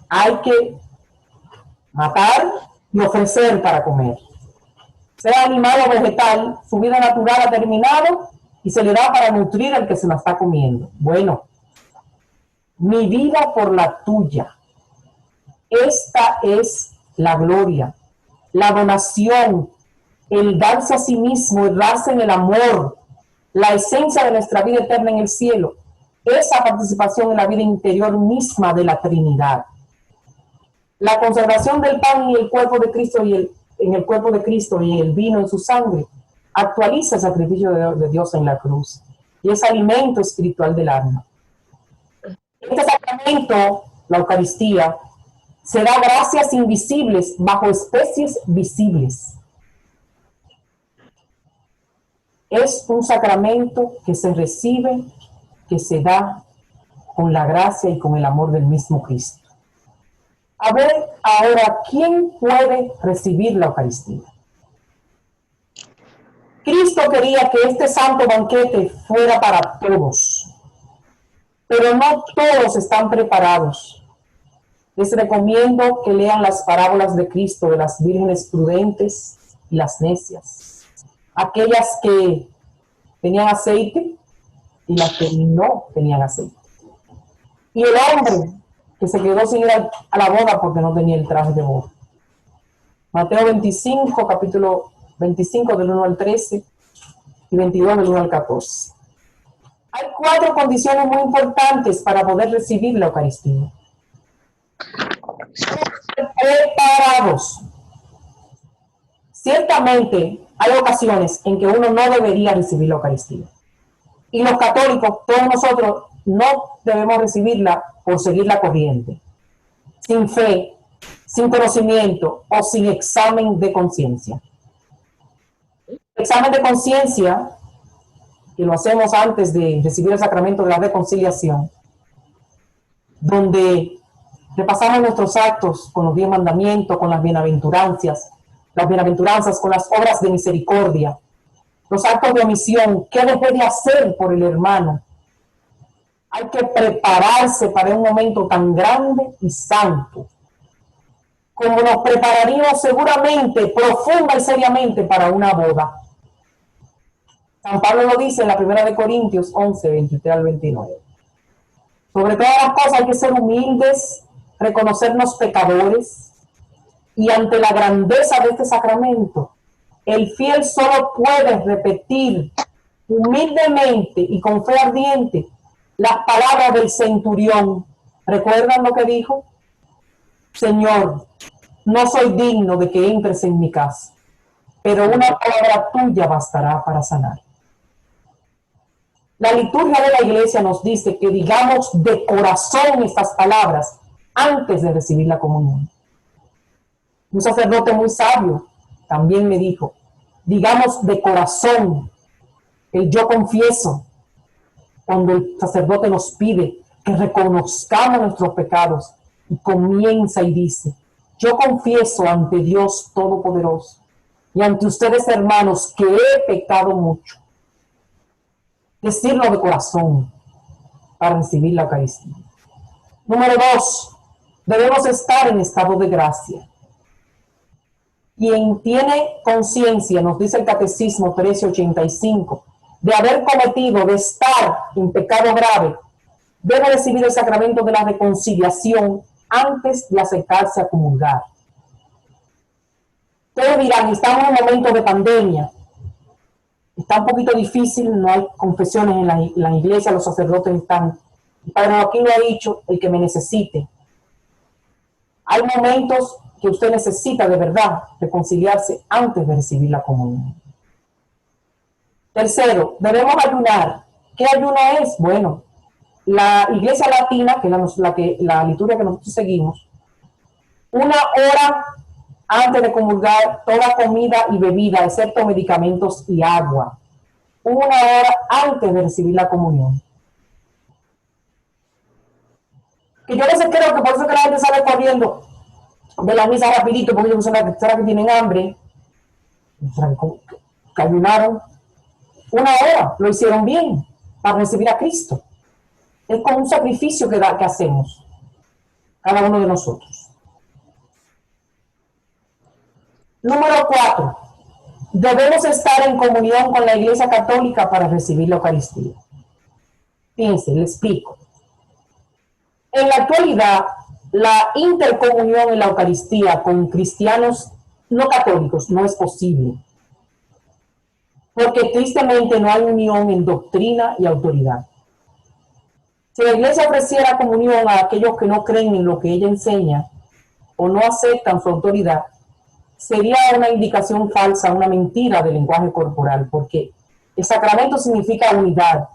hay que matar y ofrecer para comer. Sea animal o vegetal, su vida natural ha terminado y se le da para nutrir al que se la está comiendo. Bueno, mi vida por la tuya. Esta es la gloria, la donación, el darse a sí mismo, el darse en el amor, la esencia de nuestra vida eterna en el cielo. Esa participación en la vida interior misma de la Trinidad. La consagración del pan y el cuerpo de Cristo en el cuerpo de Cristo y el vino en su sangre actualiza el sacrificio de Dios en la cruz y es alimento espiritual del alma. Este sacramento, la Eucaristía, Se da gracias invisibles bajo especies visibles. Es un sacramento que se recibe, que se da con la gracia y con el amor del mismo Cristo. A ver ahora, ¿quién puede recibir la Eucaristía? Cristo quería que este santo banquete fuera para todos, pero no todos están preparados. Les recomiendo que lean las parábolas de Cristo de las vírgenes prudentes y las necias, aquellas que tenían aceite y las que no tenían aceite. Y el hombre que se quedó sin ir a la boda porque no tenía el traje de boda. Mateo 25, capítulo 25 del 1 al 13 y 22 del 1 al 14. Hay 4 condiciones muy importantes para poder recibir la Eucaristía. Preparados. Ciertamente hay ocasiones en que uno no debería recibir la Eucaristía. Y los católicos, todos nosotros, no debemos recibirla por seguir la corriente, sin fe, sin conocimiento o sin examen de conciencia. Examen de conciencia, que lo hacemos antes de recibir el sacramento de la reconciliación, donde repasamos nuestros actos con los 10 mandamientos, con las bienaventuranzas, con las obras de misericordia, los actos de omisión, qué debe de hacer por el hermano. Hay que prepararse para un momento tan grande y santo, como nos prepararíamos seguramente, profunda y seriamente para una boda. San Pablo lo dice en la primera de Corintios 11, 23 al 29. Sobre todas las cosas hay que ser humildes, reconocernos pecadores, y ante la grandeza de este sacramento, el fiel solo puede repetir humildemente y con fe ardiente las palabras del centurión. ¿Recuerdan lo que dijo? Señor, no soy digno de que entres en mi casa, pero una palabra tuya bastará para sanar. La liturgia de la iglesia nos dice que digamos de corazón estas palabras antes de recibir la comunión. Un sacerdote muy sabio también me dijo, digamos de corazón el yo confieso, cuando el sacerdote nos pide que reconozcamos nuestros pecados y comienza y dice, yo confieso ante Dios Todopoderoso y ante ustedes, hermanos, que he pecado mucho. Decirlo de corazón para recibir la Eucaristía. Número 2, debemos estar en estado de gracia. Quien tiene conciencia, nos dice el Catecismo 1385, de haber cometido, de estar en pecado grave, debe recibir el sacramento de la reconciliación antes de acercarse a comulgar. Ustedes dirán, estamos en un momento de pandemia, está un poquito difícil, no hay confesiones en la iglesia, los sacerdotes están, el Padre Joaquín lo ha dicho, el que me necesite. Hay momentos que usted necesita de verdad reconciliarse antes de recibir la comunión. Tercero, debemos ayunar. ¿Qué ayuno es? Bueno, la Iglesia Latina, que es la liturgia que nosotros seguimos, 1 hora antes de comulgar toda comida y bebida, excepto medicamentos y agua. 1 hora antes de recibir la comunión. Que yo a veces creo que por eso que la gente sale corriendo de la misa rapidito, porque ellos son las que tienen hambre, que ayunaron 1 hora, lo hicieron bien para recibir a Cristo. Es como un sacrificio que hacemos cada uno de nosotros. Número 4, debemos estar en comunión con la Iglesia Católica para recibir la Eucaristía. Fíjense, le explico. En la actualidad, la intercomunión en la Eucaristía con cristianos no católicos no es posible, porque tristemente no hay unión en doctrina y autoridad. Si la Iglesia ofreciera comunión a aquellos que no creen en lo que ella enseña o no aceptan su autoridad, sería una indicación falsa, una mentira del lenguaje corporal, porque el sacramento significa unidad,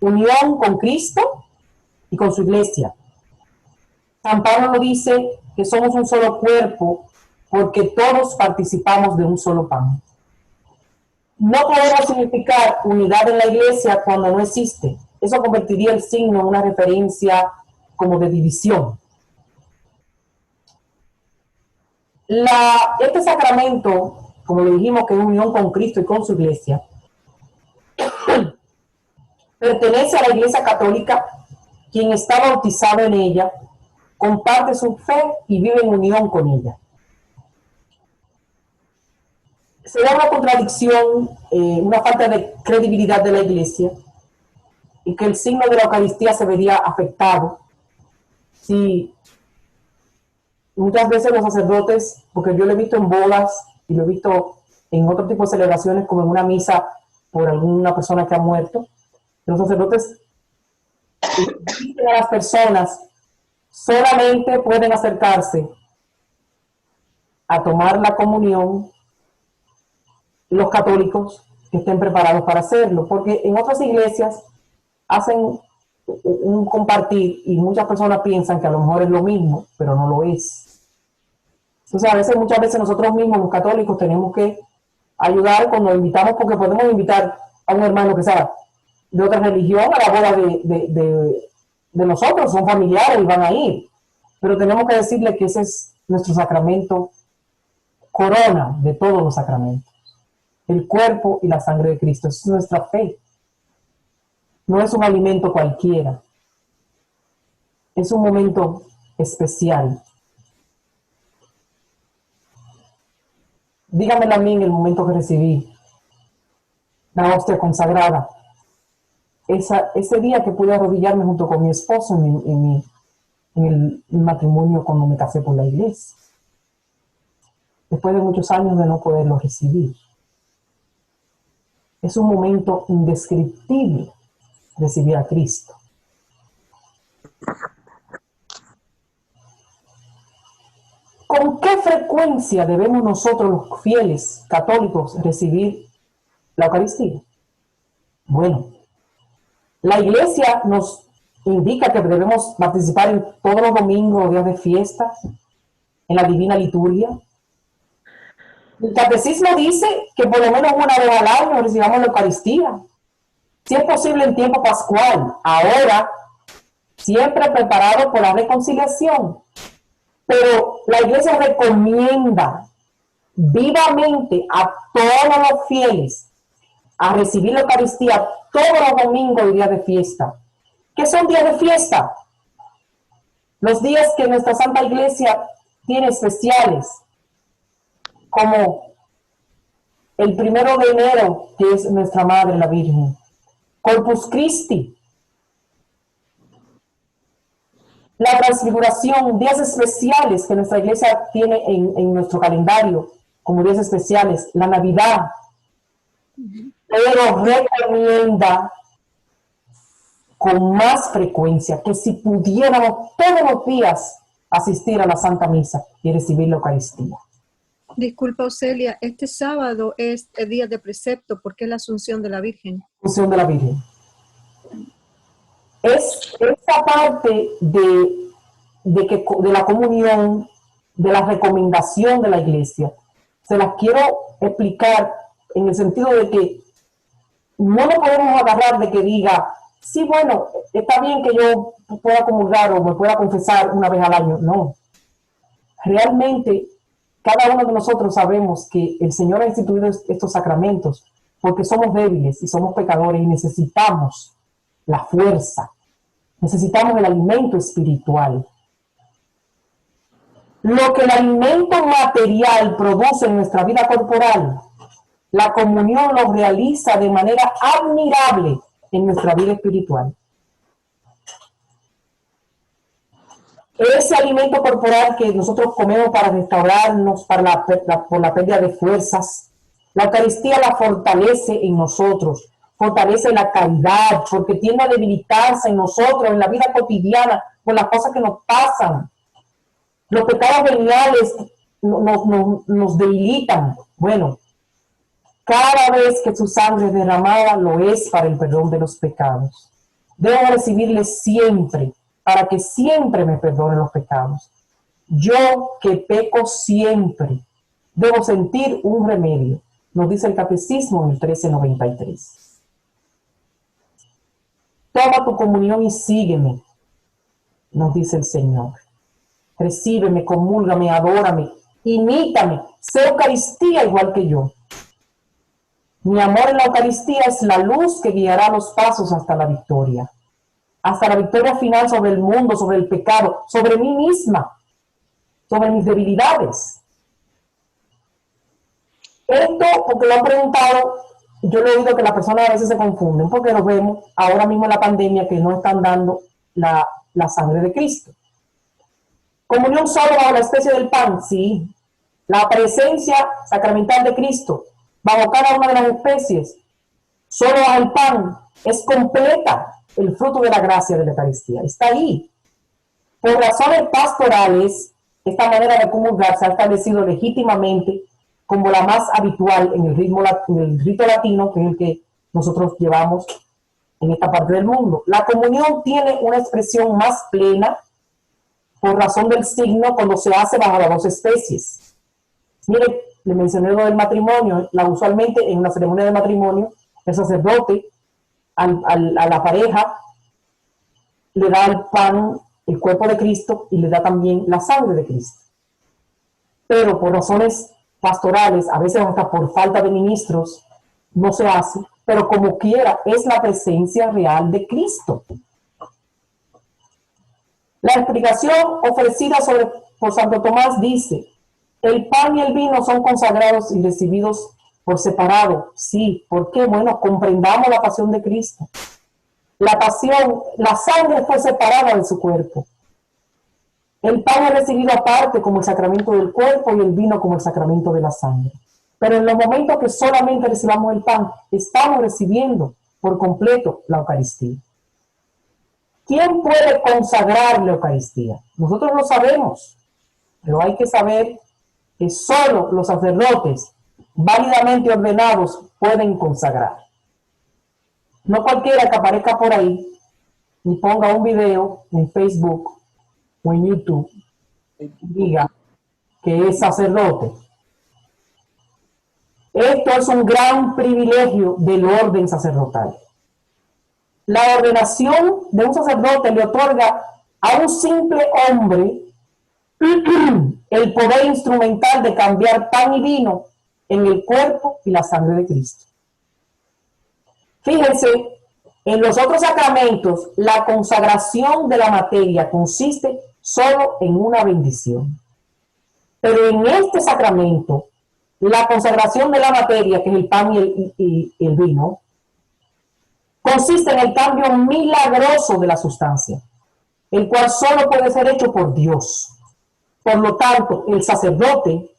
unión con Cristo y con su Iglesia. San Pablo lo dice que somos un solo cuerpo porque todos participamos de un solo pan. No podemos significar unidad en la iglesia cuando no existe. Eso convertiría el signo en una referencia como de división. Este sacramento, como le dijimos, que es unión con Cristo y con su iglesia, pertenece a la Iglesia Católica, quien está bautizado en ella, comparte su fe y vive en unión con ella. Sería una contradicción, una falta de credibilidad de la iglesia, y que el signo de la Eucaristía se vería afectado si muchas veces los sacerdotes, porque yo lo he visto en bodas y lo he visto en otro tipo de celebraciones, como en una misa por alguna persona que ha muerto, los sacerdotes dicen a las personas solamente pueden acercarse a tomar la comunión los católicos que estén preparados para hacerlo, porque en otras iglesias hacen un compartir y muchas personas piensan que a lo mejor es lo mismo, pero no lo es. Entonces muchas veces nosotros mismos los católicos tenemos que ayudar cuando invitamos, porque podemos invitar a un hermano que sea de otra religión a la boda de nosotros, son familiares y van a ir, pero tenemos que decirle que ese es nuestro sacramento corona de todos los sacramentos, el cuerpo y la sangre de Cristo. Esa es nuestra fe. No es un alimento cualquiera, es un momento especial. Dígamelo a mí en el momento que recibí la hostia consagrada. Ese día que pude arrodillarme junto con mi esposo en el matrimonio cuando me casé por la iglesia. Después de muchos años de no poderlo recibir. Es un momento indescriptible recibir a Cristo. ¿Con qué frecuencia debemos nosotros los fieles católicos recibir la Eucaristía? Bueno, la iglesia nos indica que debemos participar en todos los domingos o días de fiesta, en la divina liturgia. El catecismo dice que por lo menos una vez al año recibamos la Eucaristía, si es posible en tiempo pascual, ahora siempre preparado por la reconciliación. Pero la iglesia recomienda vivamente a todos los fieles a recibir la Eucaristía todos los domingos y días de fiesta. ¿Qué son días de fiesta? Los días que nuestra Santa Iglesia tiene especiales, como el 1 de enero, que es nuestra Madre la Virgen, Corpus Christi, la Transfiguración, días especiales que nuestra iglesia tiene en nuestro calendario como días especiales, la Navidad. Pero recomienda con más frecuencia que si pudiéramos todos los días asistir a la Santa Misa y recibir la Eucaristía. Disculpa, Ocelia, este sábado es el día de precepto porque es la Asunción de la Virgen. Asunción de la Virgen. Es esa parte de la comunión, de la recomendación de la iglesia. Se las quiero explicar en el sentido de que no lo podemos agarrar de que diga, sí, bueno, está bien que yo pueda comulgar o me pueda confesar una vez al año. No. Realmente, cada uno de nosotros sabemos que el Señor ha instituido estos sacramentos porque somos débiles y somos pecadores y necesitamos la fuerza, necesitamos el alimento espiritual. Lo que el alimento material produce en nuestra vida corporal, la comunión lo realiza de manera admirable en nuestra vida espiritual. Ese alimento corporal que nosotros comemos para restaurarnos, por la pérdida de fuerzas, la Eucaristía la fortalece en nosotros, fortalece la caridad, porque tiende a debilitarse en nosotros, en la vida cotidiana, por las cosas que nos pasan. Los pecados veniales nos debilitan. Bueno, cada vez que su sangre es derramada, lo es para el perdón de los pecados. Debo recibirle siempre, para que siempre me perdone los pecados. Yo que peco siempre, debo sentir un remedio, nos dice el Catecismo en el 1393. Toma tu comunión y sígueme, nos dice el Señor. Recíbeme, comúlgame, adórame, imítame, sé Eucaristía igual que yo. Mi amor en la Eucaristía es la luz que guiará los pasos hasta la victoria final sobre el mundo, sobre el pecado, sobre mí misma, sobre mis debilidades. Esto, porque lo han preguntado, yo le he oído que las personas a veces se confunden, porque lo vemos ahora mismo en la pandemia que no están dando la sangre de Cristo. Comunión solo bajo la especie del pan, sí. La presencia sacramental de Cristo bajo cada una de las especies, solo bajo el pan, es completa el fruto de la gracia de la Eucaristía. Está ahí. Por razones pastorales, esta manera de comulgar se ha establecido legítimamente como la más habitual en el rito latino, que es el que nosotros llevamos en esta parte del mundo. La comunión tiene una expresión más plena por razón del signo cuando se hace bajo las dos especies. Mire, le mencioné lo del matrimonio. Usualmente en una ceremonia de matrimonio, el sacerdote a la pareja le da el pan, el cuerpo de Cristo, y le da también la sangre de Cristo. Pero por razones pastorales, a veces hasta por falta de ministros, no se hace, pero como quiera, es la presencia real de Cristo. La explicación ofrecida por Santo Tomás dice: el pan y el vino son consagrados y recibidos por separado. Sí, ¿por qué? Bueno, comprendamos la pasión de Cristo. La sangre fue separada de su cuerpo. El pan es recibido aparte como el sacramento del cuerpo y el vino como el sacramento de la sangre. Pero en los momentos que solamente recibamos el pan, estamos recibiendo por completo la Eucaristía. ¿Quién puede consagrar la Eucaristía? Nosotros lo sabemos, pero hay que saber que solo los sacerdotes válidamente ordenados pueden consagrar. No cualquiera que aparezca por ahí y ponga un video en Facebook o en YouTube y diga que es sacerdote. Esto es un gran privilegio del orden sacerdotal. La ordenación de un sacerdote le otorga a un simple hombre el poder instrumental de cambiar pan y vino en el cuerpo y la sangre de Cristo. Fíjense, en los otros sacramentos, la consagración de la materia consiste solo en una bendición. Pero en este sacramento, la consagración de la materia, que es el pan y el vino, consiste en el cambio milagroso de la sustancia, el cual solo puede ser hecho por Dios. Por lo tanto, el sacerdote,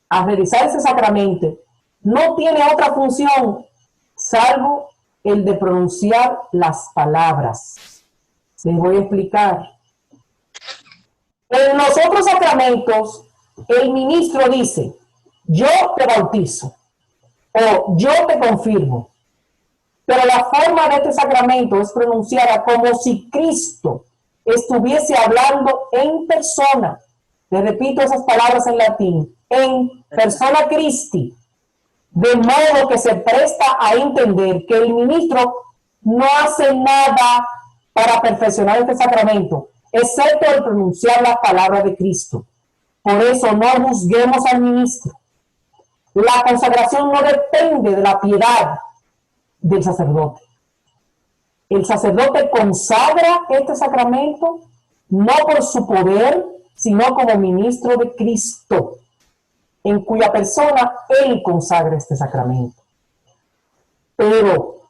al realizar ese sacramento, no tiene otra función salvo el de pronunciar las palabras. Les voy a explicar. En los otros sacramentos, el ministro dice: yo te bautizo o yo te confirmo. Pero la forma de este sacramento es pronunciada como si Cristo estuviese hablando en persona. Le repito esas palabras en latín: en persona Christi. De modo que se presta a entender que el ministro no hace nada para perfeccionar este sacramento, excepto el pronunciar la palabra de Cristo. Por eso no juzguemos al ministro. La consagración no depende de la piedad del sacerdote. El sacerdote consagra este sacramento no por su poder, sino como ministro de Cristo, en cuya persona él consagra este sacramento. Pero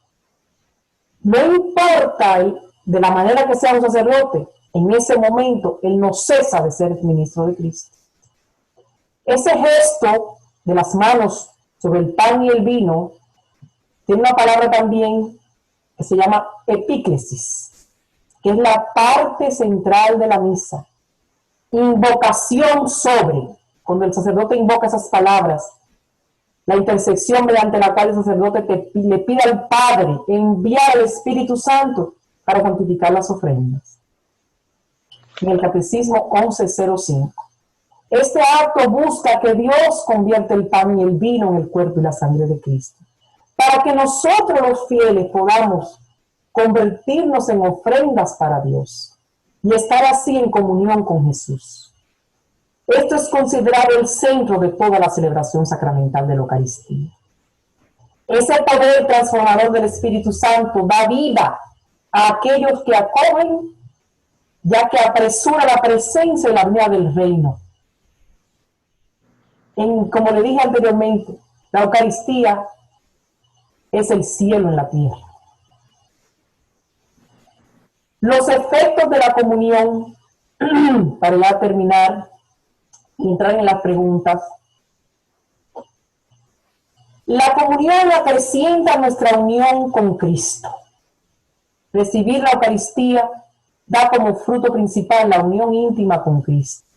no importa de la manera que sea un sacerdote, en ese momento él no cesa de ser ministro de Cristo. Ese gesto de las manos sobre el pan y el vino tiene una palabra también que se llama epíclesis, que es la parte central de la misa. Invocación sobre, cuando el sacerdote invoca esas palabras, la intersección mediante la cual el sacerdote le pide al Padre enviar al Espíritu Santo para santificar las ofrendas. En el Catecismo 1105. Este acto busca que Dios convierta el pan y el vino en el cuerpo y la sangre de Cristo, para que nosotros los fieles podamos convertirnos en ofrendas para Dios y estar así en comunión con Jesús. Esto es considerado el centro de toda la celebración sacramental de la Eucaristía. Ese poder transformador del Espíritu Santo da vida a aquellos que acogen, ya que apresura la presencia y la venida del reino. Como le dije anteriormente, la Eucaristía es el cielo en la tierra. Los efectos de la comunión, para ya terminar y entrar en las preguntas. La comunión acrecienta nuestra unión con Cristo. Recibir la Eucaristía da como fruto principal la unión íntima con Cristo.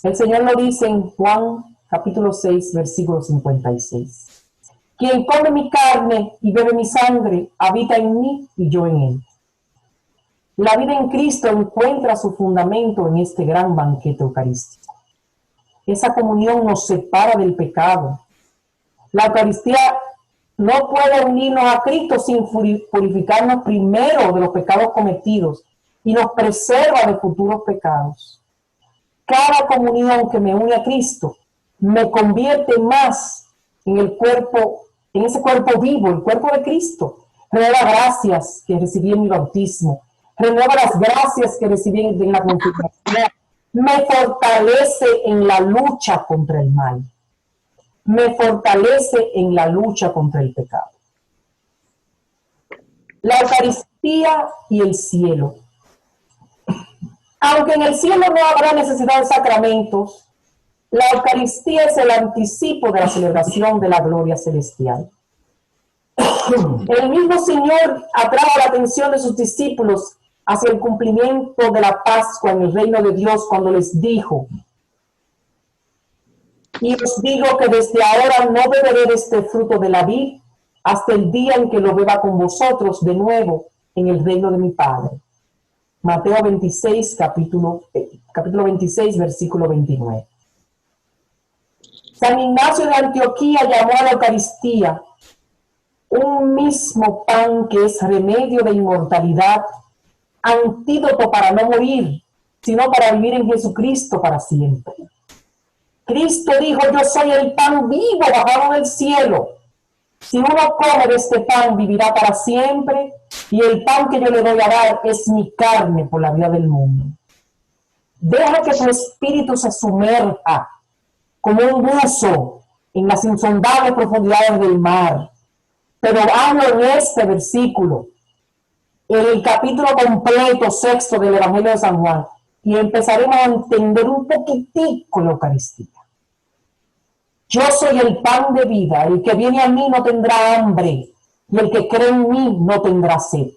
El Señor lo dice en Juan capítulo 6, versículo 56. Quien come mi carne y bebe mi sangre, habita en mí y yo en él. La vida en Cristo encuentra su fundamento en este gran banquete eucarístico. Esa comunión nos separa del pecado. La Eucaristía no puede unirnos a Cristo sin purificarnos primero de los pecados cometidos y nos preserva de futuros pecados. Cada comunión que me une a Cristo me convierte más en el cuerpo, en ese cuerpo vivo, el cuerpo de Cristo. Renueva gracias que recibí en mi bautismo. Renueva las gracias que recibí en la confirmación. Me fortalece en la lucha contra el mal. Me fortalece en la lucha contra el pecado. La Eucaristía y el cielo. Aunque en el cielo no habrá necesidad de sacramentos, la Eucaristía es el anticipo de la celebración de la gloria celestial. El mismo Señor atrajo la atención de sus discípulos hacia el cumplimiento de la Pascua en el reino de Dios cuando les dijo: y os digo que desde ahora no beberé de este fruto de la vid hasta el día en que lo beba con vosotros de nuevo en el reino de mi Padre. Mateo 26, capítulo 26, versículo 29. San Ignacio de Antioquía llamó a la Eucaristía un mismo pan que es remedio de inmortalidad, antídoto para no morir, sino para vivir en Jesucristo para siempre. Cristo dijo: yo soy el pan vivo bajado del cielo. Si uno come de este pan, vivirá para siempre, y el pan que yo le voy a dar es mi carne por la vida del mundo. Deja que tu espíritu se sumerja como un buzo en las insondables profundidades del mar. Pero hablo en este versículo, en el capítulo completo 6 del Evangelio de San Juan, y empezaremos a entender un poquitico la Eucaristía. Yo soy el pan de vida, el que viene a mí no tendrá hambre, y el que cree en mí no tendrá sed.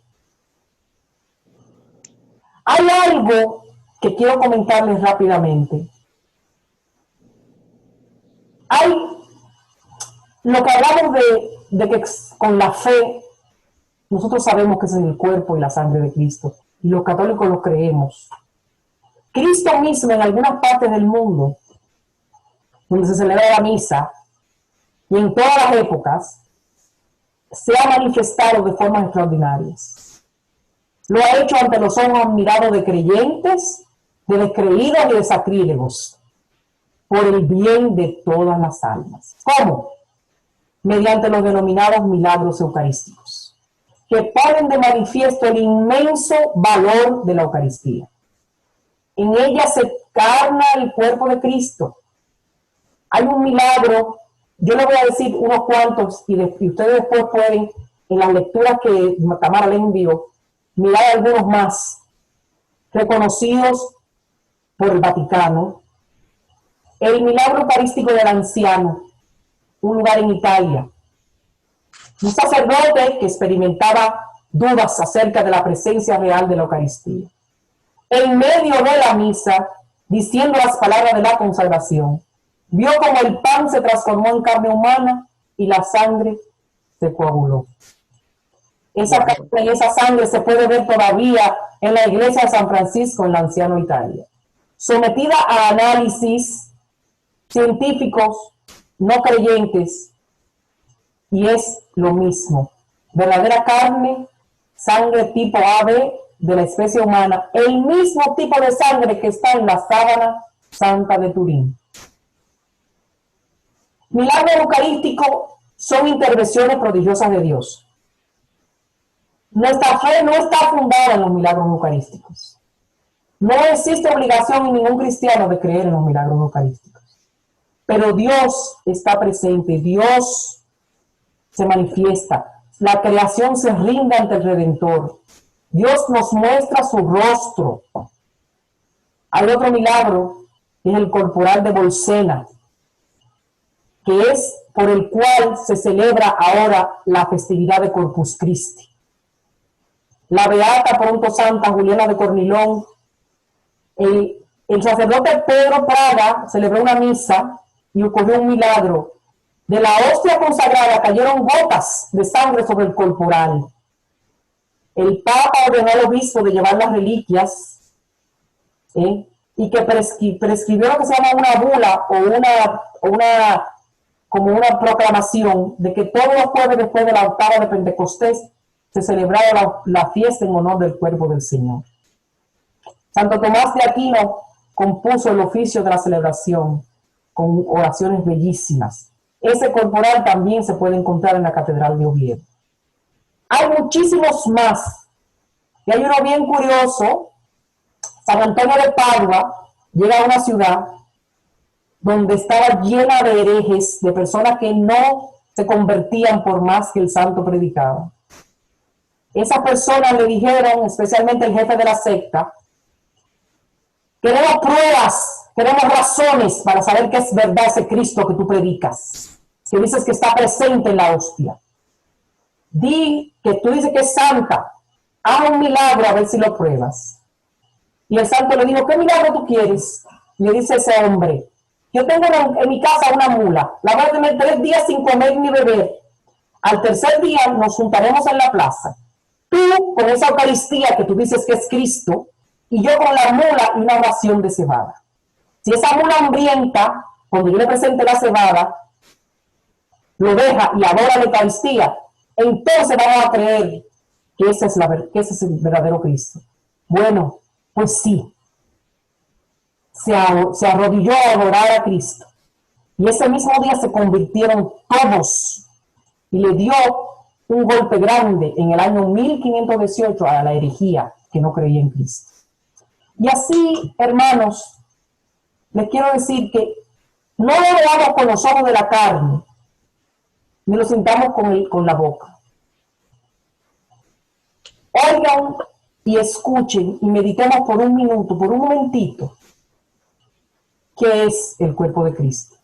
Hay algo que quiero comentarles rápidamente. Hay lo que hablamos de que con la fe nosotros sabemos que es en el cuerpo y la sangre de Cristo, y los católicos lo creemos. Cristo mismo en algunas partes del mundo donde se celebra la misa y en todas las épocas se ha manifestado de formas extraordinarias. Lo ha hecho ante los ojos admirados de creyentes, de descreídos y de sacrílegos, por el bien de todas las almas. ¿Cómo? Mediante los denominados milagros eucarísticos, que ponen de manifiesto el inmenso valor de la Eucaristía. En ella se encarna el cuerpo de Cristo. Hay un milagro, yo le voy a decir unos cuantos, y ustedes después pueden, en las lecturas que Tamara le envió, mirar algunos más reconocidos por el Vaticano. El milagro eucarístico del anciano, un lugar en Italia. Un sacerdote que experimentaba dudas acerca de la presencia real de la Eucaristía. En medio de la misa, diciendo las palabras de la consagración, vio como el pan se transformó en carne humana y la sangre se coaguló. Esa carne y esa sangre se puede ver todavía en la iglesia de San Francisco en la anciana Italia. Sometida a análisis científicos, no creyentes, y es lo mismo. Verdadera carne, sangre tipo AB de la especie humana, el mismo tipo de sangre que está en la sábana santa de Turín. Milagros eucarísticos son intervenciones prodigiosas de Dios. Nuestra fe no está fundada en los milagros eucarísticos. No existe obligación en ningún cristiano de creer en los milagros eucarísticos. Pero Dios está presente, Dios se manifiesta, la creación se rinde ante el Redentor. Dios nos muestra su rostro. Hay otro milagro, que es el corporal de Bolsena, que es por el cual se celebra ahora la festividad de Corpus Christi. La beata pronto santa Juliana de Cornilón, el sacerdote Pedro Praga celebró una misa y ocurrió un milagro. De la hostia consagrada cayeron gotas de sangre sobre el corporal. El Papa ordenó al obispo de llevar las reliquias y que prescribió lo que se llama una bula o como una proclamación de que todos los jueves después de la octava de Pentecostés se celebraba la fiesta en honor del cuerpo del Señor. Santo Tomás de Aquino compuso el oficio de la celebración con oraciones bellísimas. Ese corporal también se puede encontrar en la Catedral de Oviedo. Hay muchísimos más. Y hay uno bien curioso. San Antonio de Padua llega a una ciudad donde estaba llena de herejes, de personas que no se convertían por más que el santo predicaba. Esas personas le dijeron, especialmente el jefe de la secta, queremos pruebas, queremos razones para saber que es verdad ese Cristo que tú predicas, que dices que está presente en la hostia. Di que tú dices que es santa, haz un milagro a ver si lo pruebas. Y el santo le dijo, ¿qué milagro tú quieres? Le dice ese hombre, yo tengo en mi casa una mula, la voy a tener 3 días sin comer ni beber. Al tercer día nos juntaremos en la plaza. Tú con esa Eucaristía que tú dices que es Cristo, y yo con la mula y una ración de cebada. Si esa mula hambrienta, cuando yo le presente la cebada, lo deja y adora la Eucaristía, entonces vamos a creer que ese es el verdadero Cristo. Bueno, pues sí. Se arrodilló a adorar a Cristo. Y ese mismo día se convirtieron todos. Y le dio un golpe grande en el año 1518 a la herejía que no creía en Cristo. Y así, hermanos, les quiero decir que no lo veamos con los ojos de la carne, ni lo sintamos con la boca. Oigan y escuchen y meditemos por un minuto, por un momentito, qué es el cuerpo de Cristo.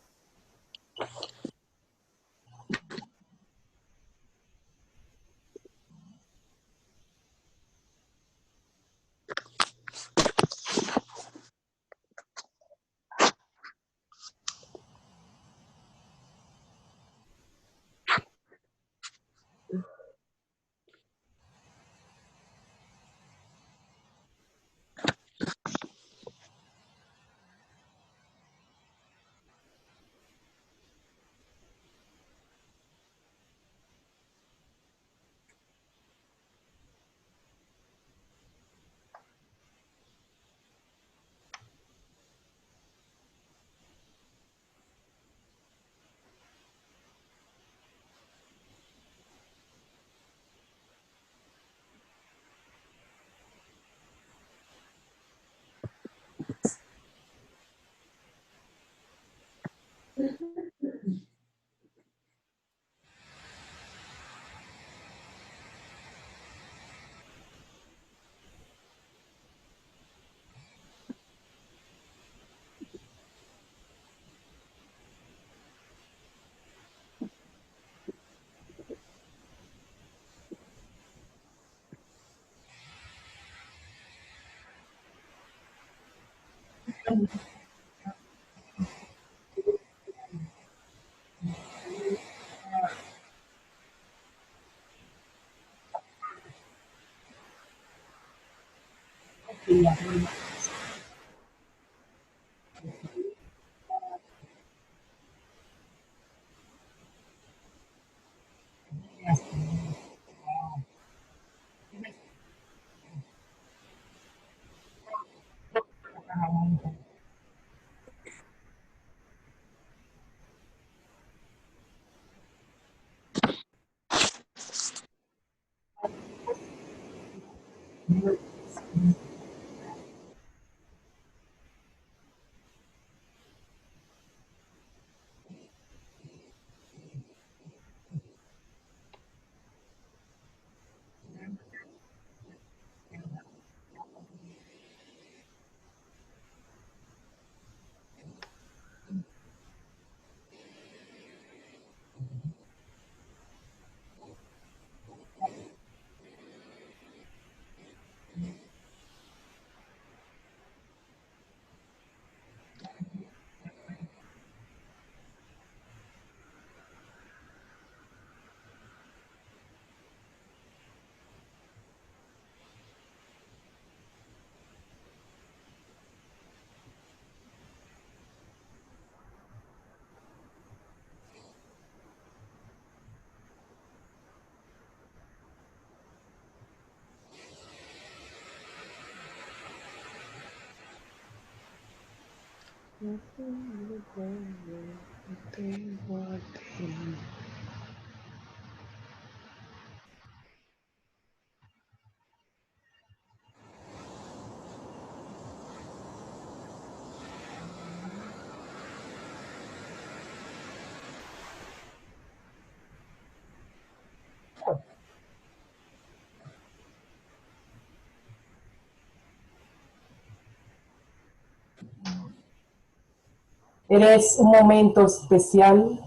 Eres un momento especial,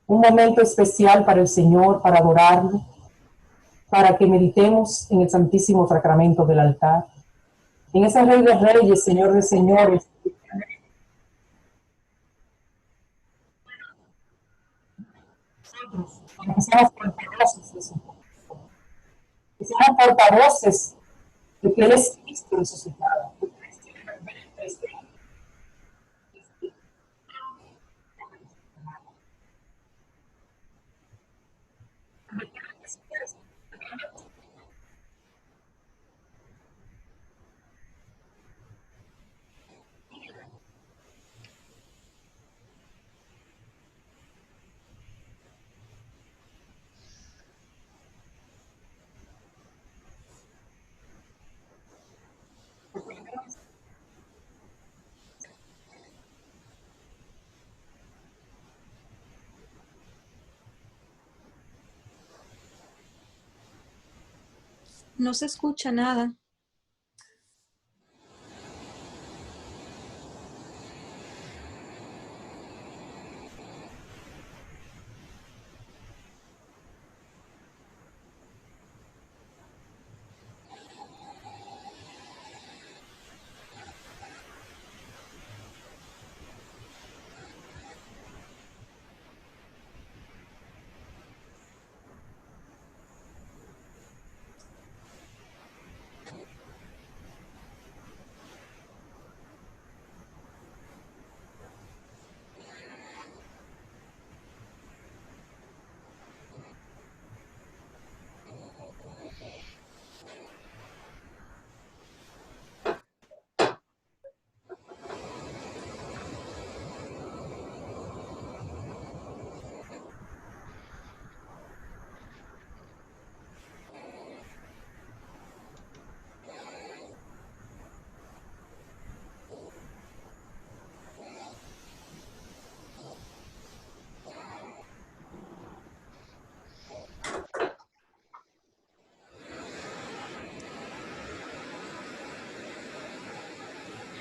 un momento especial para el Señor, para adorarlo, para que meditemos en el Santísimo Sacramento del altar, en ese Rey de Reyes, Señor de Señores. Que seamos portavoces de eso, que seamos portavoces de que Él es Cristo resucitado. No se escucha nada.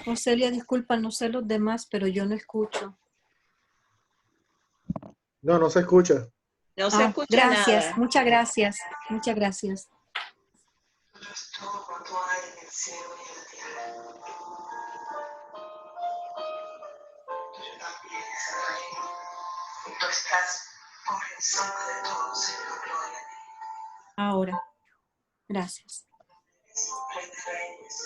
Ocelia, disculpa, no sé los demás, pero yo no escucho. No, no se escucha. No se escucha gracias, nada. muchas gracias, muchas gracias. Todo cuanto hay en el cielo y en la tierra. Tuyo también es el reino. Tú estás por encima de todo, Señor, gloria a ti. Ahora, gracias. Rey de reyes,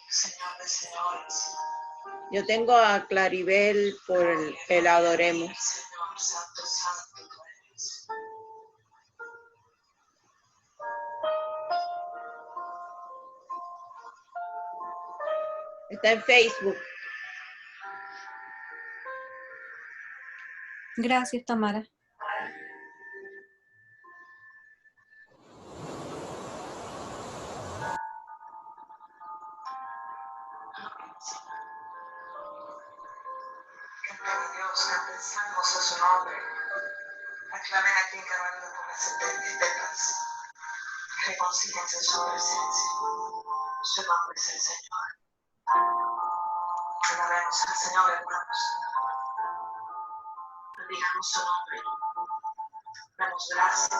Señor de señores. Yo tengo a Claribel por el Adoremos. Señor, santo, santo tú eres. Está en Facebook. Gracias, Tamara. Canten a Dios, canten salmos a su nombre. Aclamen a quien camina por las sendas. Reconcíliense en su presencia. Su nombre es el Señor. Alabemos al Señor, hermanos. Bendigamos su nombre. Damos gracias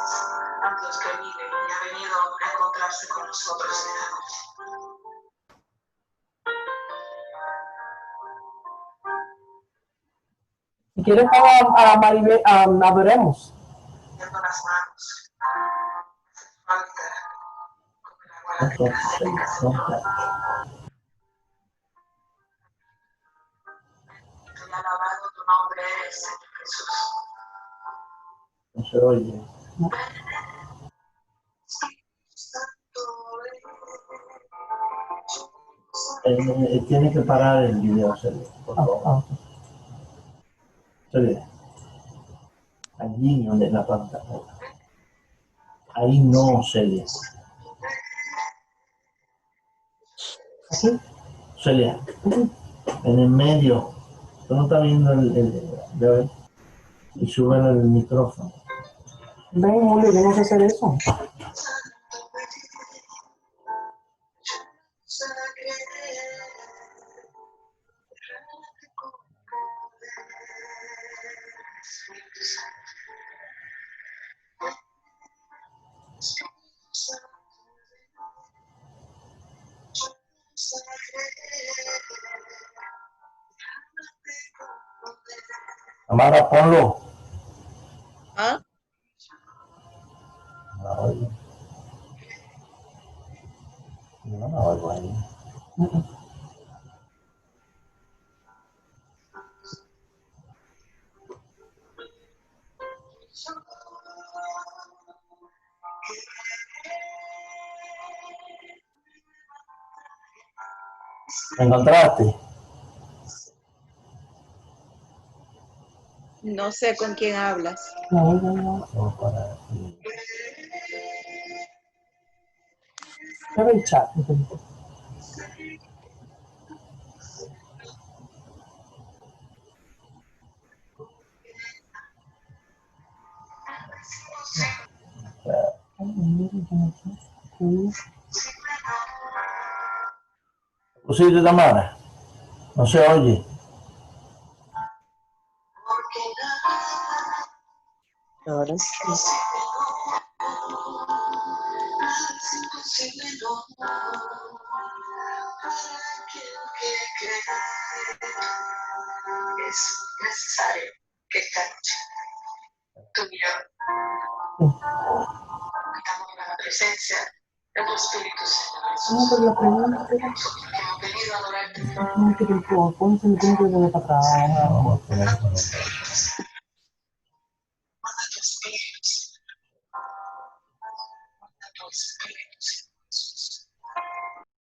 a Dios que vive y ha venido a encontrarse con nosotros esta noche. Si quieres, a Maribel, adoremos. Viendo las manos. Hace falta como el agua a la tierra seca, Señor. Estoy alabado tu nombre eres, Señor Jesús. No se oye. Tiene que parar el video, Celia, por favor. Celia. Allí donde es la pantalla. Ahí no, Celia. ¿Aquí? Celia. En el medio. Tú no estás viendo el y sube el micrófono. Ven, Julio, yo no sé hacer eso. Amara, ponlo. ¿Ah? No oigo. Yo no oigo ahí. ¿Me encontraste? No sé con quién hablas. No, no, no. Vamos para aquí. ¿Qué ve el chat? ¿Pusiste, Tamara? No se oye. Ahora sí. Es necesario que esta noche tú y yo estamos en la presencia de tu Espíritu Señor Jesús. No, pero la pregunta era, Nosotros que hemos venido a adorarte. ¿cómo que te ponte el tiempo de para atrás? Vamos a poner